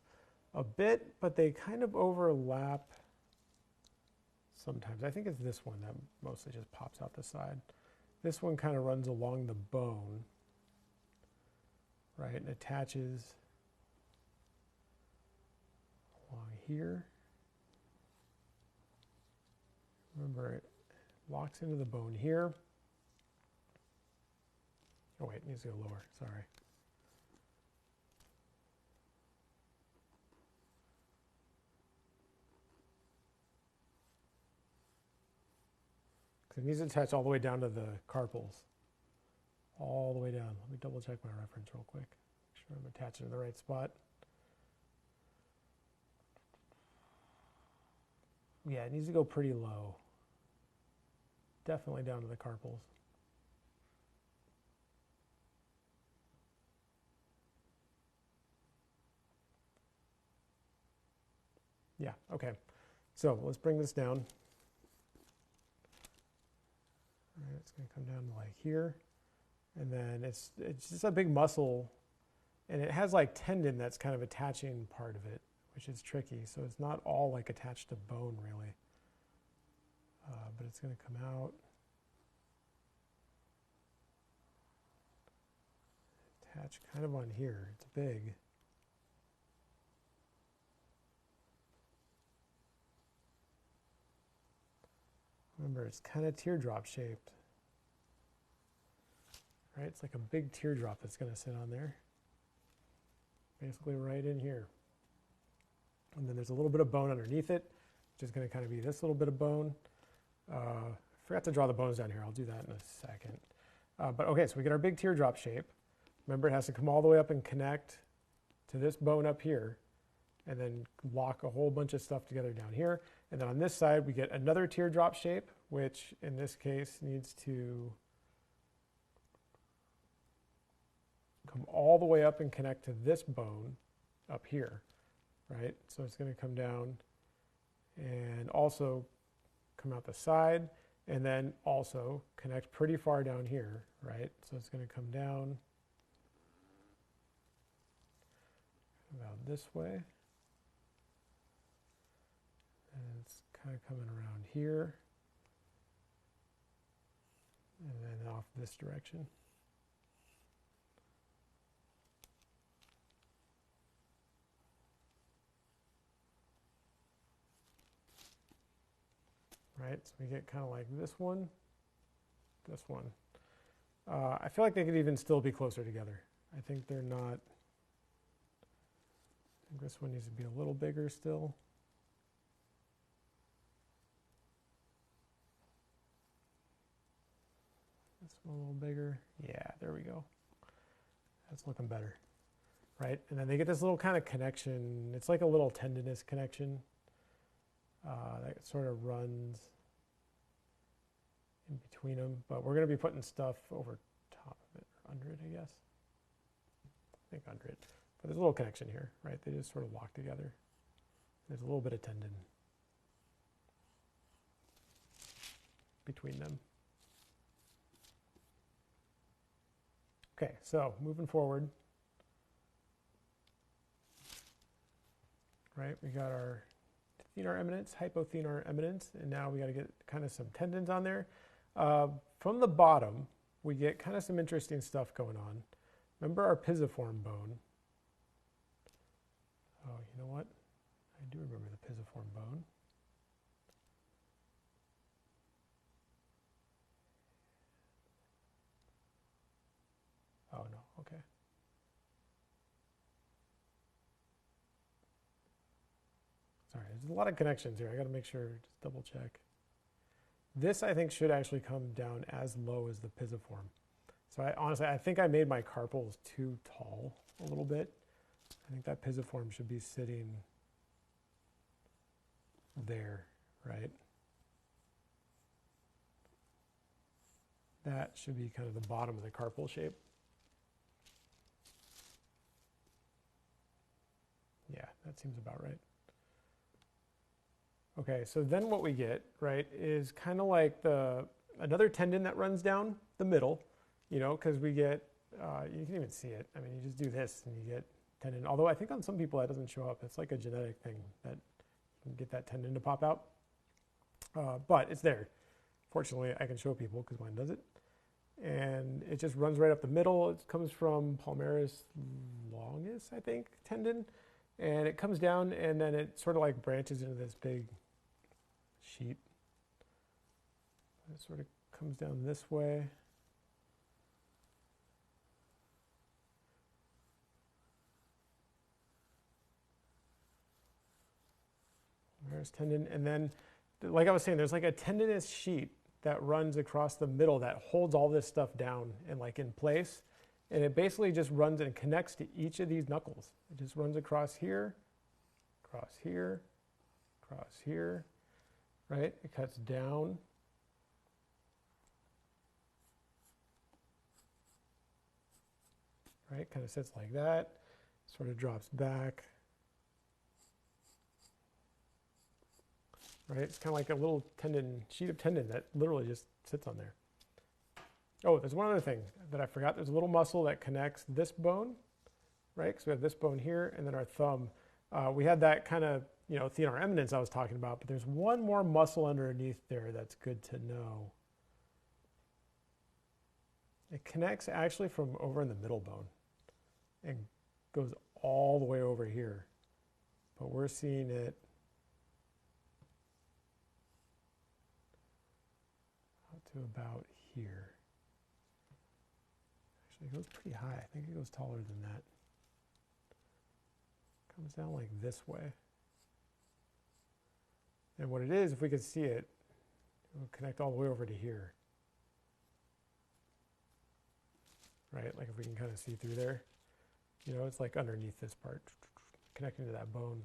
a bit, but they kind of overlap sometimes. I think it's this one that mostly just pops out the side. This one kind of runs along the bone, right, and attaches along here. Remember, it locks into the bone here. Oh wait, it needs to go lower, sorry. Because it needs to attach all the way down to the carpals. All the way down. Let me double check my reference real quick. Make sure I'm attaching to the right spot. Yeah, it needs to go pretty low. Definitely down to the carpals. Yeah, okay. So let's bring this down. All right, it's going to come down to like here. And then it's just a big muscle. And it has like tendon that's kind of attaching part of it, which is tricky. So it's not all like attached to bone really. But it's going to come out. Attach kind of on here. It's big. Remember, it's kind of teardrop shaped. Right? It's like a big teardrop that's going to sit on there. Basically right in here. And then there's a little bit of bone underneath it, which is going to kind of be this little bit of bone. Forgot to draw the bones down here. I'll do that in a second. But okay, so we get our big teardrop shape. Remember, it has to come all the way up and connect to this bone up here, and then lock a whole bunch of stuff together down here. And then on this side, we get another teardrop shape, which in this case needs to come all the way up and connect to this bone up here, right? So it's going to come down and also come out the side, and then also connect pretty far down here, right? So it's going to come down about this way. And it's kind of coming around here. And then off this direction. Right, so we get kind of like this one. I feel like they could even still be closer together. I think they're not. I think this one needs to be a little bigger still. This one a little bigger. Yeah, there we go. That's looking better. Right, and then they get this little kind of connection. It's like a little tendinous connection that sort of runs in between them. But we're going to be putting stuff over top of it, or under it, I guess. I think under it. But there's a little connection here, right? They just sort of lock together. There's a little bit of tendon between them. Okay, so moving forward, right? We got our thenar eminence, hypothenar eminence, and now we got to get kind of some tendons on there. From the bottom, we get kind of some interesting stuff going on. Remember our pisiform bone? Oh, you know what? I do remember the pisiform bone. Oh no, okay. Sorry, there's a lot of connections here. I gotta make sure, just double check. This I think should actually come down as low as the pisiform. So honestly, I think I made my carpals too tall a little bit. I think that pisiform should be sitting there, right? That should be kind of the bottom of the carpal shape. Yeah, that seems about right. Okay, so then what we get, right, is kind of like another tendon that runs down the middle, you know, because we get, you can even see it. I mean, you just do this and you get tendon. Although I think on some people that doesn't show up. It's like a genetic thing that you can get that tendon to pop out. But it's there. Fortunately, I can show people because mine does it. And it just runs right up the middle. It comes from palmaris longus, I think, tendon. And it comes down and then it sort of like branches into this big sheet. It sort of comes down this way. There's tendon, and then, like I was saying, there's like a tendinous sheet that runs across the middle that holds all this stuff down and like in place. And it basically just runs and connects to each of these knuckles. It just runs across here, across here, across here, right? It cuts down. Right, kind of sits like that, sort of drops back. Right, it's kind of like a little tendon, sheet of tendon that literally just sits on there. Oh, there's one other thing that I forgot. There's a little muscle that connects this bone, right? Because we have this bone here and then our thumb. We had that kind of, you know, thenar eminence I was talking about, but there's one more muscle underneath there that's good to know. It connects actually from over in the middle bone and goes all the way over here. But we're seeing it out to about here. Actually, it goes pretty high. I think it goes taller than that. Comes down like this way. And what it is, if we could see it, it will connect all the way over to here. Right, like if we can kind of see through there. You know, it's like underneath this part, connecting to that bone.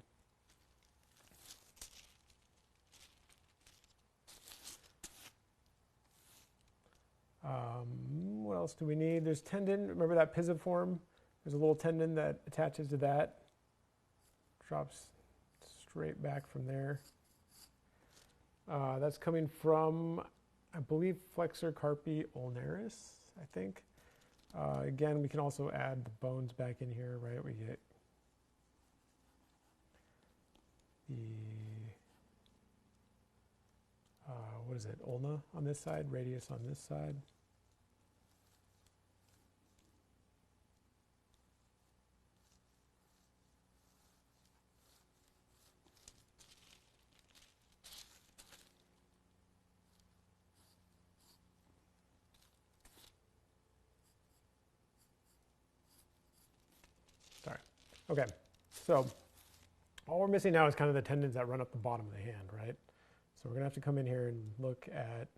What else do we need? There's tendon. Remember that pisiform? There's a little tendon that attaches to that. Drops straight back from there. That's coming from, I believe, flexor carpi ulnaris, I think. Again, we can also add the bones back in here, right? We get the, what is it, ulna on this side, radius on this side. Sorry. Okay, so all we're missing now is kind of the tendons that run up the bottom of the hand, right? So we're gonna have to come in here and look at,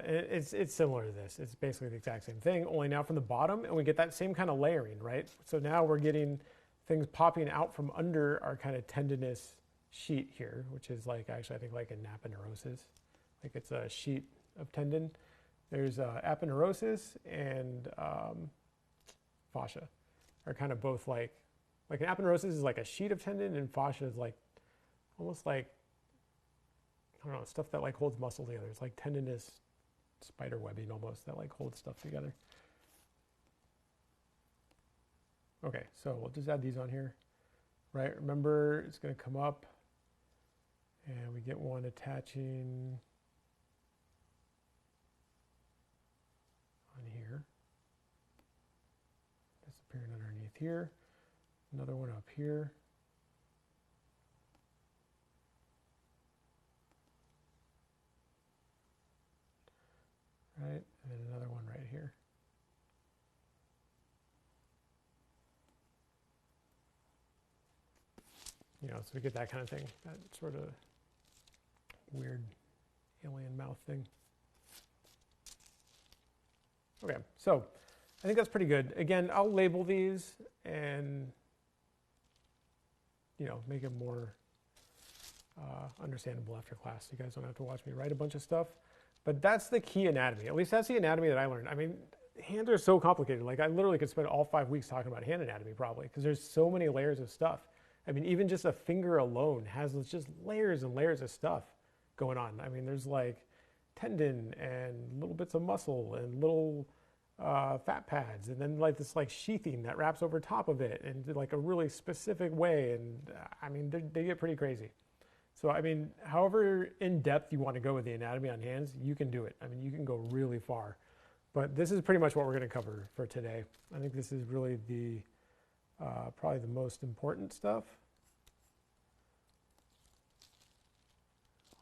it's similar to this. It's basically the exact same thing, only now from the bottom, and we get that same kind of layering, right? So now we're getting things popping out from under our kind of tendinous sheet here, which is like, actually I think like an aponeurosis. Like it's a sheet of tendon. There's aponeurosis and fascia are kind of both like an aponeurosis is like a sheet of tendon, and fascia is like almost like, I don't know, stuff that like holds muscle together. It's like tendinous spider webbing almost that like holds stuff together. Okay, so we'll just add these on here, right? Remember, it's going to come up and we get one attaching on here. here and underneath here. Another one up here. Right, and then another one right here. You know, so we get that kind of thing, that sort of weird alien mouth thing. Okay, so I think that's pretty good. Again, I'll label these and, you know, make it more understandable after class. You guys don't have to watch me write a bunch of stuff. But that's the key anatomy. At least that's the anatomy that I learned. I mean, hands are so complicated. Like, I literally could spend all 5 weeks talking about hand anatomy probably, because there's so many layers of stuff. I mean, even just a finger alone has just layers and layers of stuff going on. I mean, there's like tendon and little bits of muscle and little fat pads, and then like this like sheathing that wraps over top of it in like a really specific way. And I mean, they get pretty crazy. So, I mean, however in depth you want to go with the anatomy on hands, you can do it. I mean, you can go really far. But this is pretty much what we're going to cover for today. I think this is really the probably the most important stuff.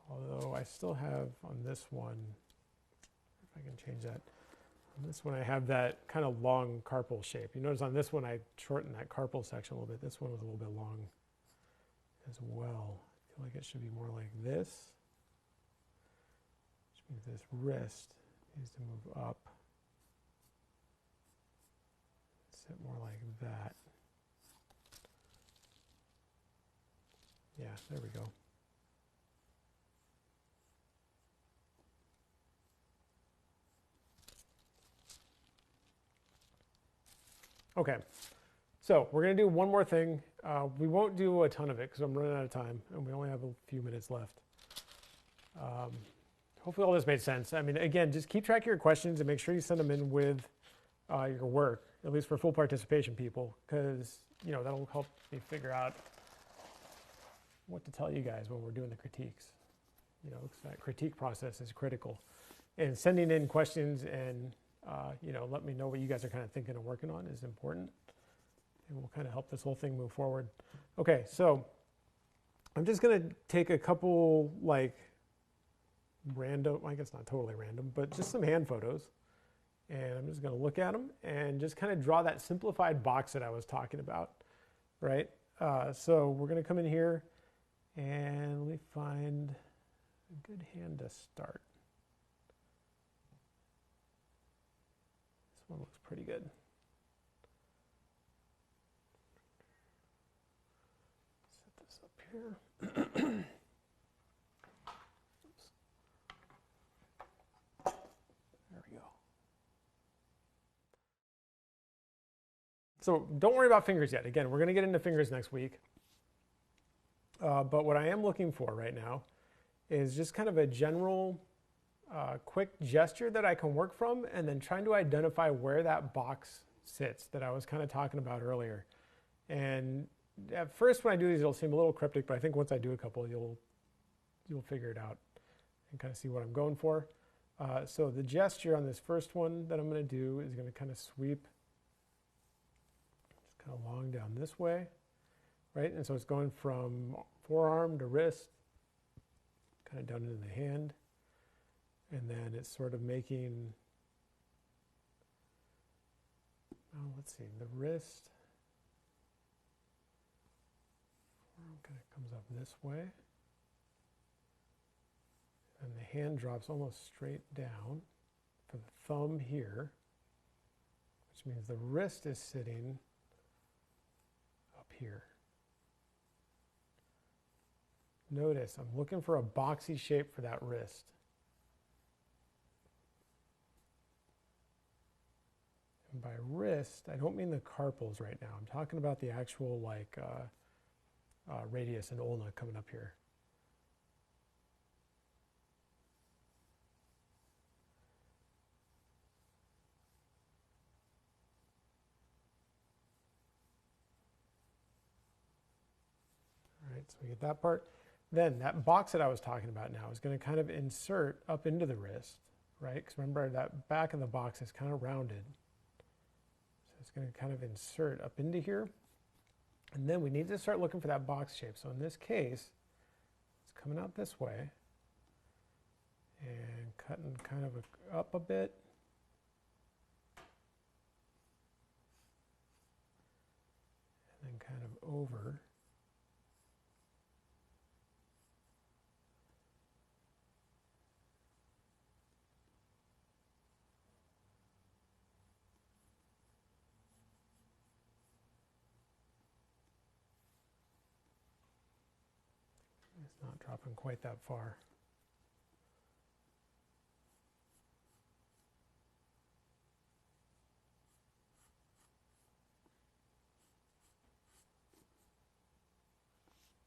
Although I still have on this one, if I can change that, on this one I have that kind of long carpal shape. You notice on this one I shortened that carpal section a little bit. This one was a little bit long as well. I feel like it should be more like this, which means this wrist needs to move up. Sit more like that. Yeah, there we go. Okay, so we're going to do one more thing. We won't do a ton of it because I'm running out of time and we only have a few minutes left. Hopefully all this made sense. I mean, again, just keep track of your questions and make sure you send them in with your work, at least for full participation people, because, you know, that'll help me figure out what to tell you guys when we're doing the critiques. You know, because that critique process is critical. And sending in questions and, you know, let me know what you guys are kind of thinking and working on is important. And we'll kind of help this whole thing move forward. Okay, so I'm just going to take a couple, like, random, I guess not totally random, but just some hand photos. And I'm just going to look at them and just kind of draw that simplified box that I was talking about, right? So we're going to come in here and let me find a good hand to start. This one looks pretty good. Set this up here. There we go. So don't worry about fingers yet. Again, we're going to get into fingers next week. But what I am looking for right now is just kind of a general quick gesture that I can work from, and then trying to identify where that box sits that I was kind of talking about earlier. And at first when I do these, it'll seem a little cryptic, but I think once I do a couple, you'll figure it out and kind of see what I'm going for. So the gesture on this first one that I'm going to do is going to kind of sweep just kind of long down this way, right? And so it's going from forearm to wrist, kind of down into the hand. And then it's sort of making, oh, let's see, the wrist, forearm kind of comes up this way. And the hand drops almost straight down for the thumb here, which means the wrist is sitting up here. Notice I'm looking for a boxy shape for that wrist. And by wrist, I don't mean the carpals right now. I'm talking about the actual like radius and ulna coming up here. All right, so we get that part. Then that box that I was talking about now is going to kind of insert up into the wrist, right? Because remember, that back of the box is kind of rounded. So it's going to kind of insert up into here. And then we need to start looking for that box shape. So in this case, it's coming out this way and cutting kind of up a bit. And then kind of over. It's not dropping quite that far.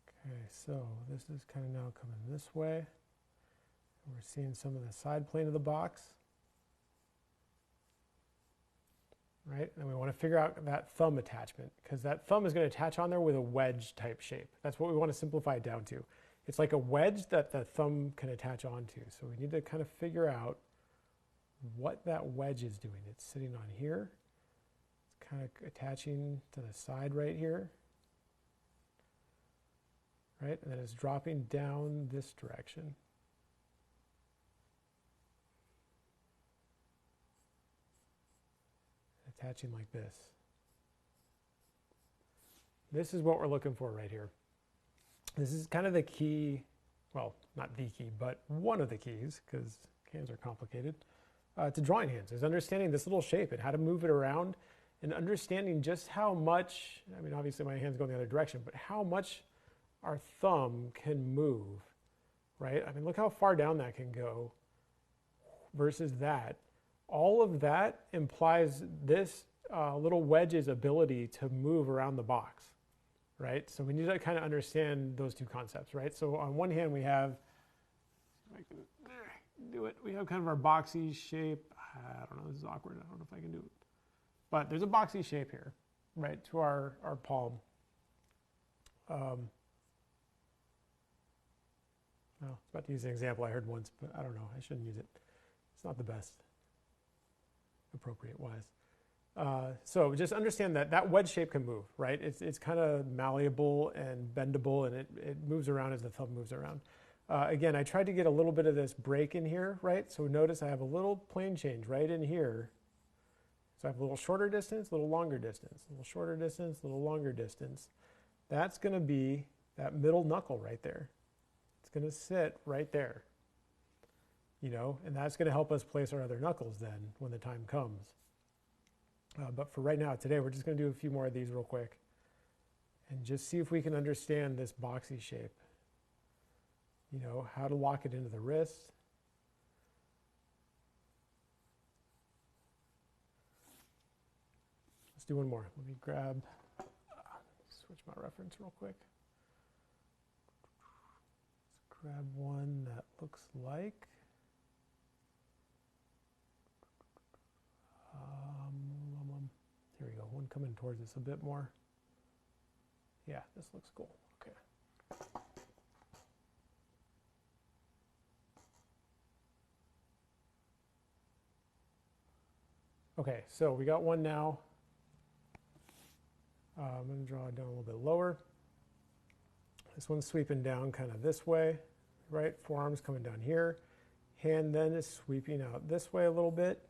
Okay, so this is kind of now coming this way. We're seeing some of the side plane of the box. Right? And we want to figure out that thumb attachment, because that thumb is going to attach on there with a wedge type shape. That's what we want to simplify it down to. It's like a wedge that the thumb can attach onto. So we need to kind of figure out what that wedge is doing. It's sitting on here. It's kind of attaching to the side right here. Right? And then it's dropping down this direction. Attaching like this. This is what we're looking for right here. This is kind of the key, well, not the key, but one of the keys, because hands are complicated, to drawing hands, is understanding this little shape and how to move it around, and understanding just how much, I mean, obviously my hand's going the other direction, but how much our thumb can move, right? I mean, look how far down that can go versus that. All of that implies this little wedge's ability to move around the box, right? So we need to kind of understand those two concepts, right? So on one hand, we have, if I can do it, we have kind of our boxy shape. I don't know, this is awkward. I don't know if I can do it. But there's a boxy shape here, right, to our palm. Well, I was about to use an example I heard once, but I don't know. I shouldn't use it. It's not the best. Appropriate wise. So just understand that that wedge shape can move, right? It's kind of malleable and bendable, and it moves around as the thumb moves around. Again, I tried to get a little bit of this break in here, right? So notice I have a little plane change right in here. So I have a little shorter distance, a little longer distance, a little shorter distance, a little longer distance. That's going to be that middle knuckle right there. It's going to sit right there. You know, and that's going to help us place our other knuckles then when the time comes. But for right now, today, we're just going to do a few more of these real quick and just see if we can understand this boxy shape. You know, how to lock it into the wrist. Let's do one more. Let me switch my reference real quick. Let's grab one that looks like. Here we go, one coming towards us a bit more. Yeah, this looks cool, okay. Okay, so we got one now. I'm gonna draw it down a little bit lower. This one's sweeping down kind of this way, right? Forearm's coming down here. Hand then is sweeping out this way a little bit.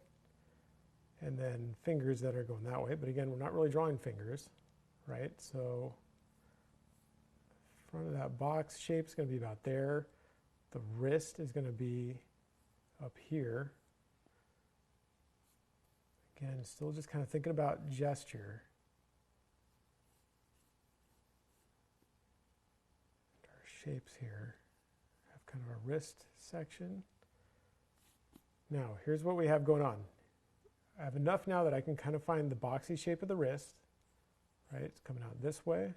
And then fingers that are going that way. But again, we're not really drawing fingers, right? So front of that box shape is going to be about there. The wrist is going to be up here. Again, still just kind of thinking about gesture. And our shapes here have kind of a wrist section. Now, here's what we have going on. I have enough now that I can kind of find the boxy shape of the wrist, right? It's coming out this way,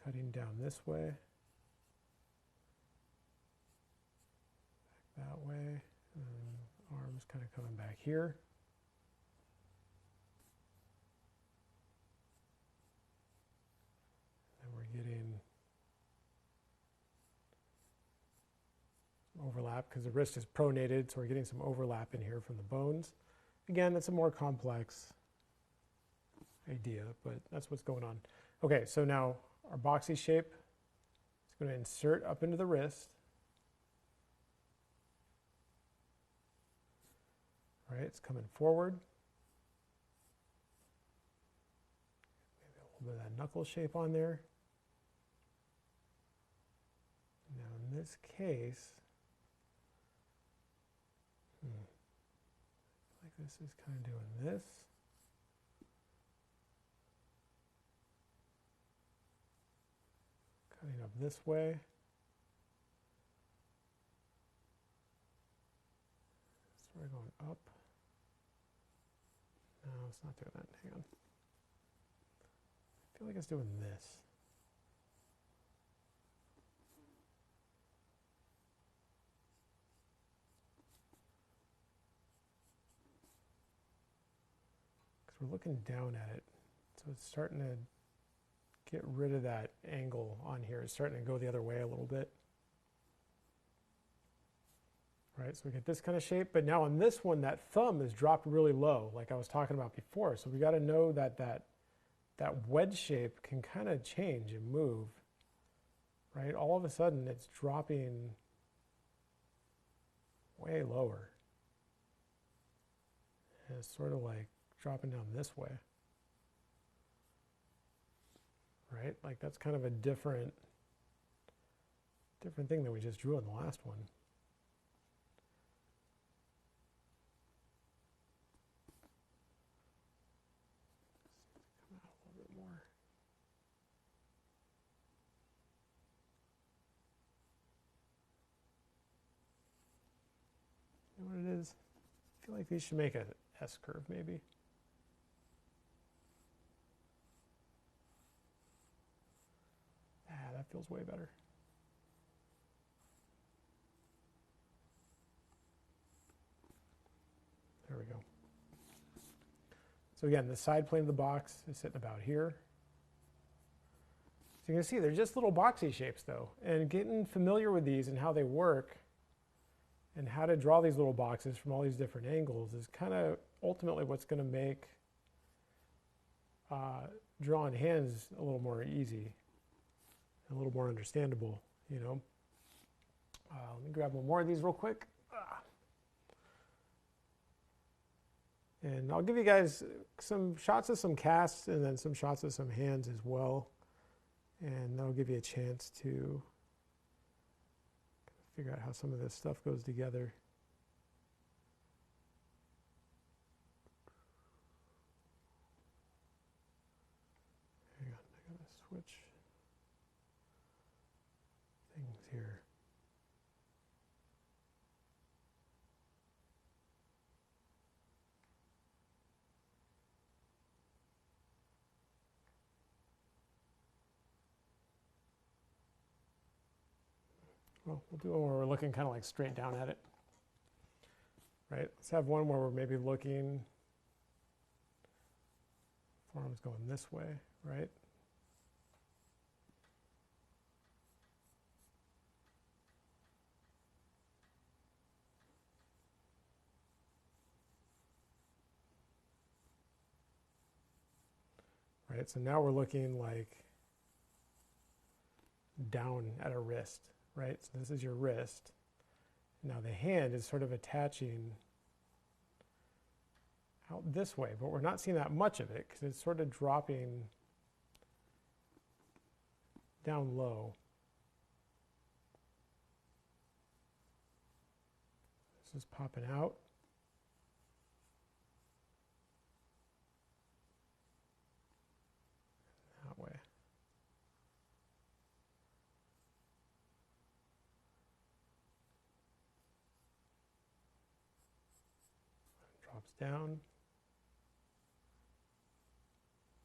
cutting down this way, back that way, and arms kind of coming back here. And we're getting overlap because the wrist is pronated, so we're getting some overlap in here from the bones. Again, it's a more complex idea, but that's what's going on. Okay, so now our boxy shape is going to insert up into the wrist. Right, it's coming forward. Maybe a little bit of that knuckle shape on there. Now in this case, like this is kind of doing this. Cutting up this way. So we're going up. No, it's not doing that. Hang on. I feel like it's doing this. Because we're looking down at it. So it's starting to get rid of that angle on here. It's starting to go the other way a little bit. Right, so we get this kind of shape, but now on this one, that thumb is dropped really low, like I was talking about before. So we got to know that that wedge shape can kind of change and move. Right, all of a sudden it's dropping way lower. And it's sort of like dropping down this way. Right, like that's kind of a different thing that we just drew in the last one. You know what it is? I feel like these should make an S curve maybe. That feels way better. There we go. So again, the side plane of the box is sitting about here. So you can see they're just little boxy shapes though. And getting familiar with these and how they work and how to draw these little boxes from all these different angles is kind of ultimately what's going to make drawing hands a little more easy, a little more understandable, you know. Let me grab one more of these real quick. And I'll give you guys some shots of some casts and then some shots of some hands as well. And that'll give you a chance to figure out how some of this stuff goes together. Hang on, I gotta switch things here. Well, we'll do one where we're looking kind of like straight down at it. Right? Let's have one where we're maybe looking, forearm's going this way, right? Right, so now we're looking like down at a wrist. Right, so this is your wrist. Now the hand is sort of attaching out this way, but we're not seeing that much of it because it's sort of dropping down low. This is popping out. That way. Down,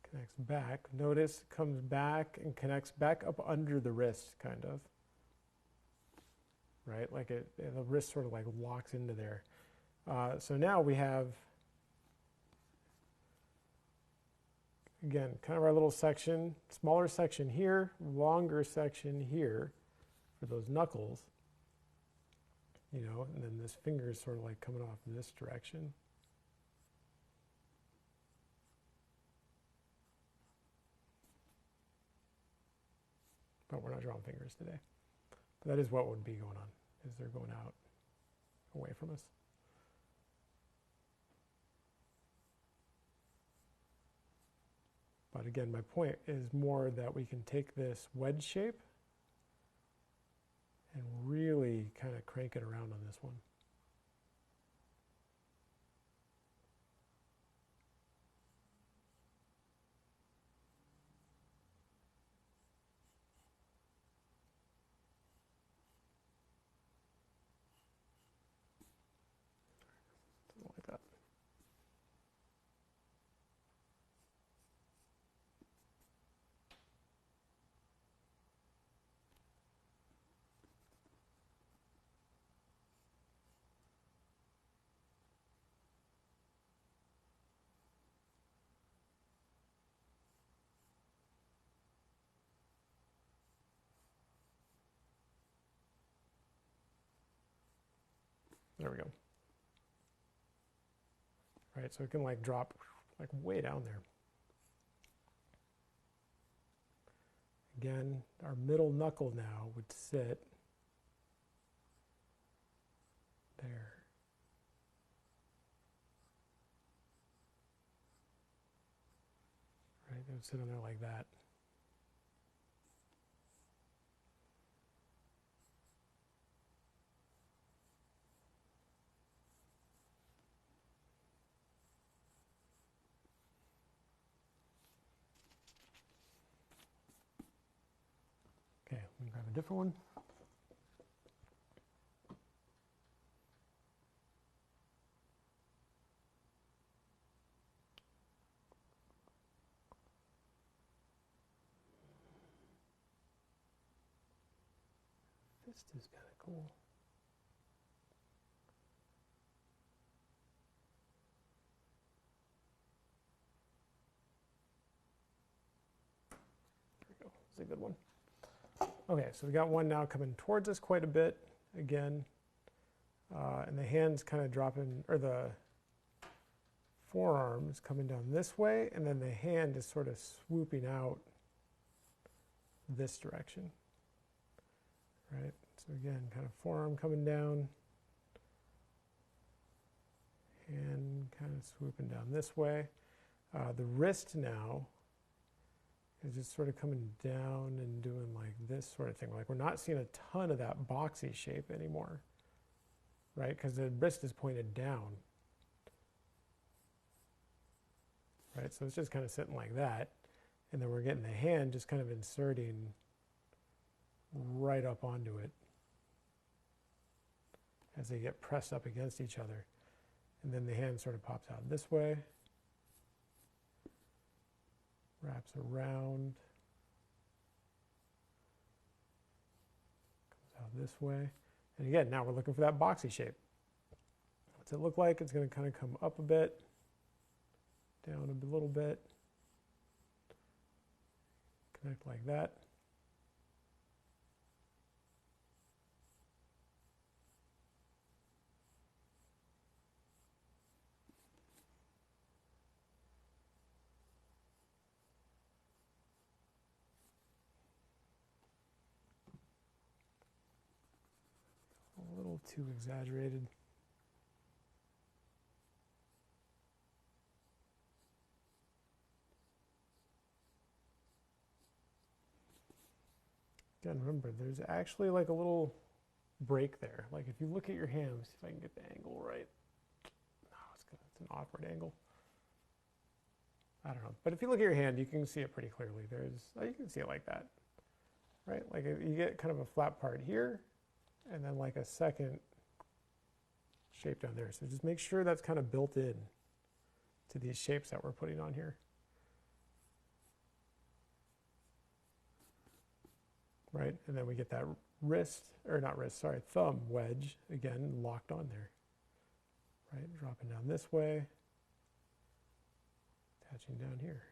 connects back. Notice comes back and connects back up under the wrist, kind of. Right, like the wrist sort of like locks into there. So now we have, again, kind of our little section, smaller section here, longer section here for those knuckles. You know, and then this finger is sort of like coming off in this direction. but we're not drawing fingers today. But that is what would be going on, is they're going out away from us. But again, my point is more that we can take this wedge shape and really kind of crank it around on this one. Something like that. There we go. Right, so it can like drop like way down there. Again, our middle knuckle now would sit there. Right, it would sit on there like that. Okay, let me grab a different one. Fist is kind of cool. There we go. It's a good one. Okay, so we got one now coming towards us quite a bit again, and the hand's kind of dropping, or the forearm is coming down this way, and then the hand is sort of swooping out this direction, right? So again, kind of forearm coming down, hand kind of swooping down this way. The wrist now is just sort of coming down and doing like this sort of thing. Like we're not seeing a ton of that boxy shape anymore, right? Because the wrist is pointed down, right? So it's just kind of sitting like that. And then we're getting the hand just kind of inserting right up onto it as they get pressed up against each other. And then the hand sort of pops out this way, wraps around, comes out this way. And again, now we're looking for that boxy shape. What's it look like? It's going to kind of come up a bit, down a little bit, connect like that. A little too exaggerated. Again, remember, there's actually like a little break there. Like if you look at your hand, let's see if I can get the angle right. No, it's an awkward angle. I don't know. But if you look at your hand, you can see it pretty clearly. You can see it like that, right? Like you get kind of a flat part here, and then like a second shape down there. So just make sure that's kind of built in to these shapes that we're putting on here. Right, and then we get that thumb wedge, again, locked on there. Right, dropping down this way, attaching down here.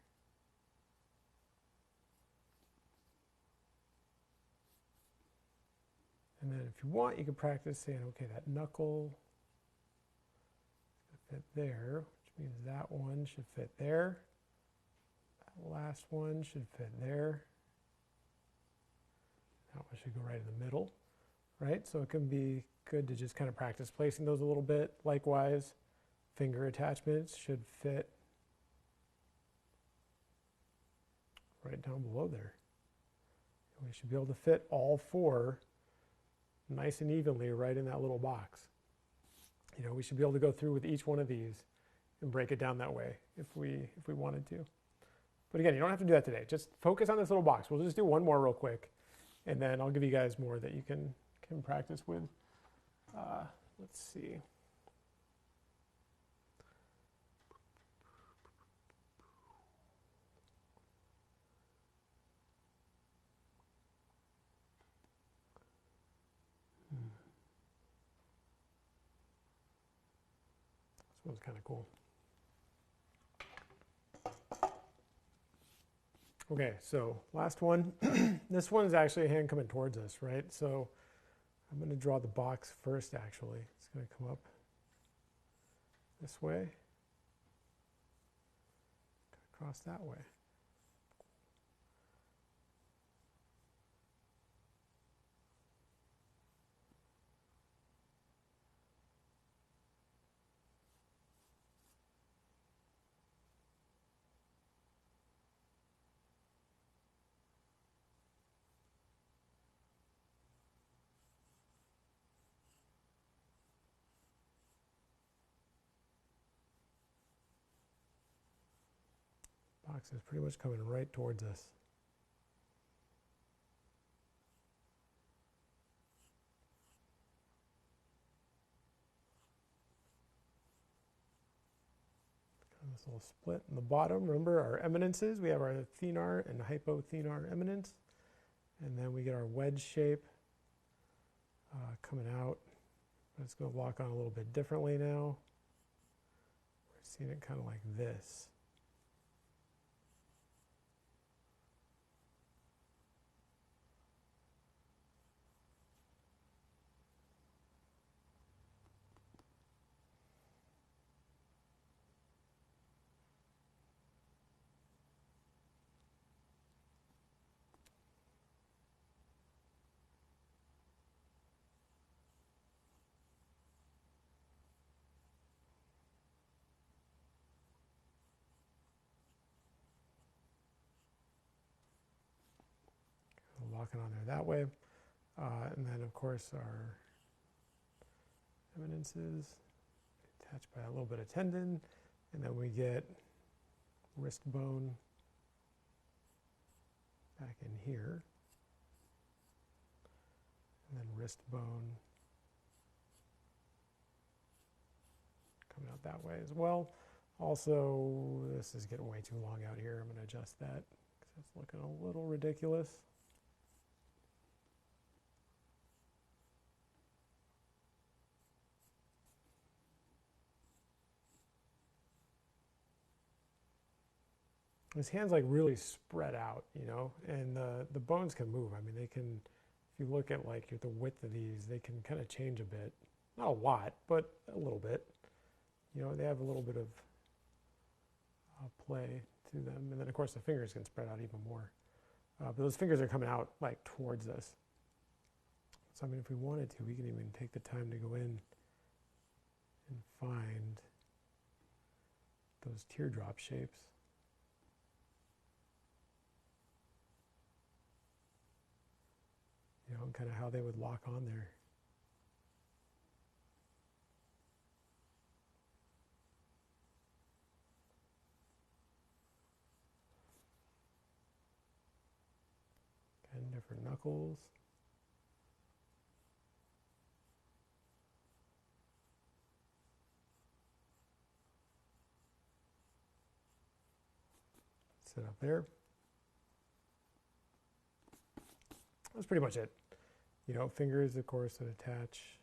And then if you want, you can practice saying, okay, that knuckle should fit there, which means that one should fit there. That last one should fit there. one should go right in the middle, right? So it can be good to just kind of practice placing those a little bit. Likewise, finger attachments should fit right down below there. We should be able to fit all four nice and evenly right in that little box. You know, we should be able to go through with each one of these and break it down that way if we wanted to. But again, you don't have to do that today. Just focus on this little box. We'll just do one more real quick, and then I'll give you guys more that you can practice with. Let's see. This one's kind of cool. Okay, so last one. This one's actually a hand coming towards us, right? So I'm going to draw the box first, actually. It's going to come up this way, across that way. Box is pretty much coming right towards us. This little split in the bottom. Remember our eminences. We have our thenar and hypothenar eminence. And then we get our wedge shape coming out. It's going to lock on a little bit differently now. We're seeing it kind of like this. Locking on there that way. And then, of course, our eminences attached by a little bit of tendon. And then we get wrist bone back in here. And then wrist bone coming out that way as well. Also, this is getting way too long out here. I'm going to adjust that because it's looking a little ridiculous. His hand's like really spread out, you know, and the bones can move. I mean, they can, if you look at like the width of these, they can kind of change a bit. Not a lot, but a little bit. You know, they have a little bit of play to them. And then, of course, the fingers can spread out even more. But those fingers are coming out like towards us. So, I mean, if we wanted to, we can even take the time to go in and find those teardrop shapes. You know, and kind of how they would lock on there. And different knuckles. Sit up there. That's pretty much it. You know, fingers, of course, that attach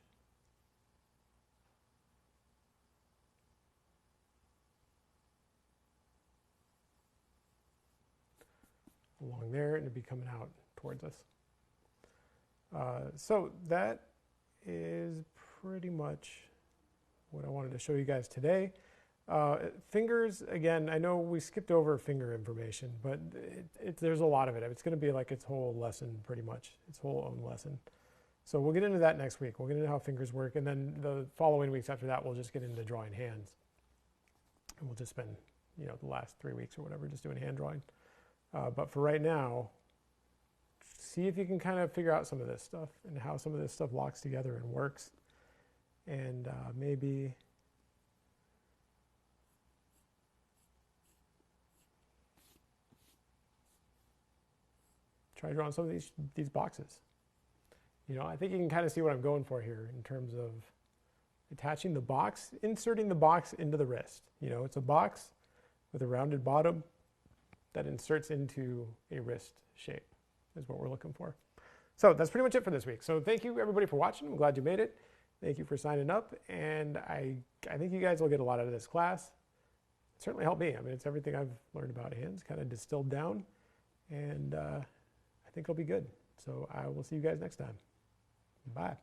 along there, and it'd be coming out towards us. So that is pretty much what I wanted to show you guys today. Fingers, again, I know we skipped over finger information, but there's a lot of it. It's going to be like its whole lesson, pretty much, its whole own lesson. So we'll get into that next week. We'll get into how fingers work, and then the following weeks after that, we'll just get into drawing hands. And we'll just spend, the last 3 weeks or whatever just doing hand drawing. But for right now, see if you can kind of figure out some of this stuff and how some of this stuff locks together and works. And maybe try drawing some of these boxes. I think you can kind of see what I'm going for here in terms of attaching the box, inserting the box into the wrist. It's a box with a rounded bottom that inserts into a wrist shape is what we're looking for. So that's pretty much it for this week. So thank you everybody for watching. I'm glad you made it. Thank you for signing up. And I think you guys will get a lot out of this class. It certainly helped me. I mean, it's everything I've learned about hands kind of distilled down. And I think it'll be good. So I will see you guys next time. Bye.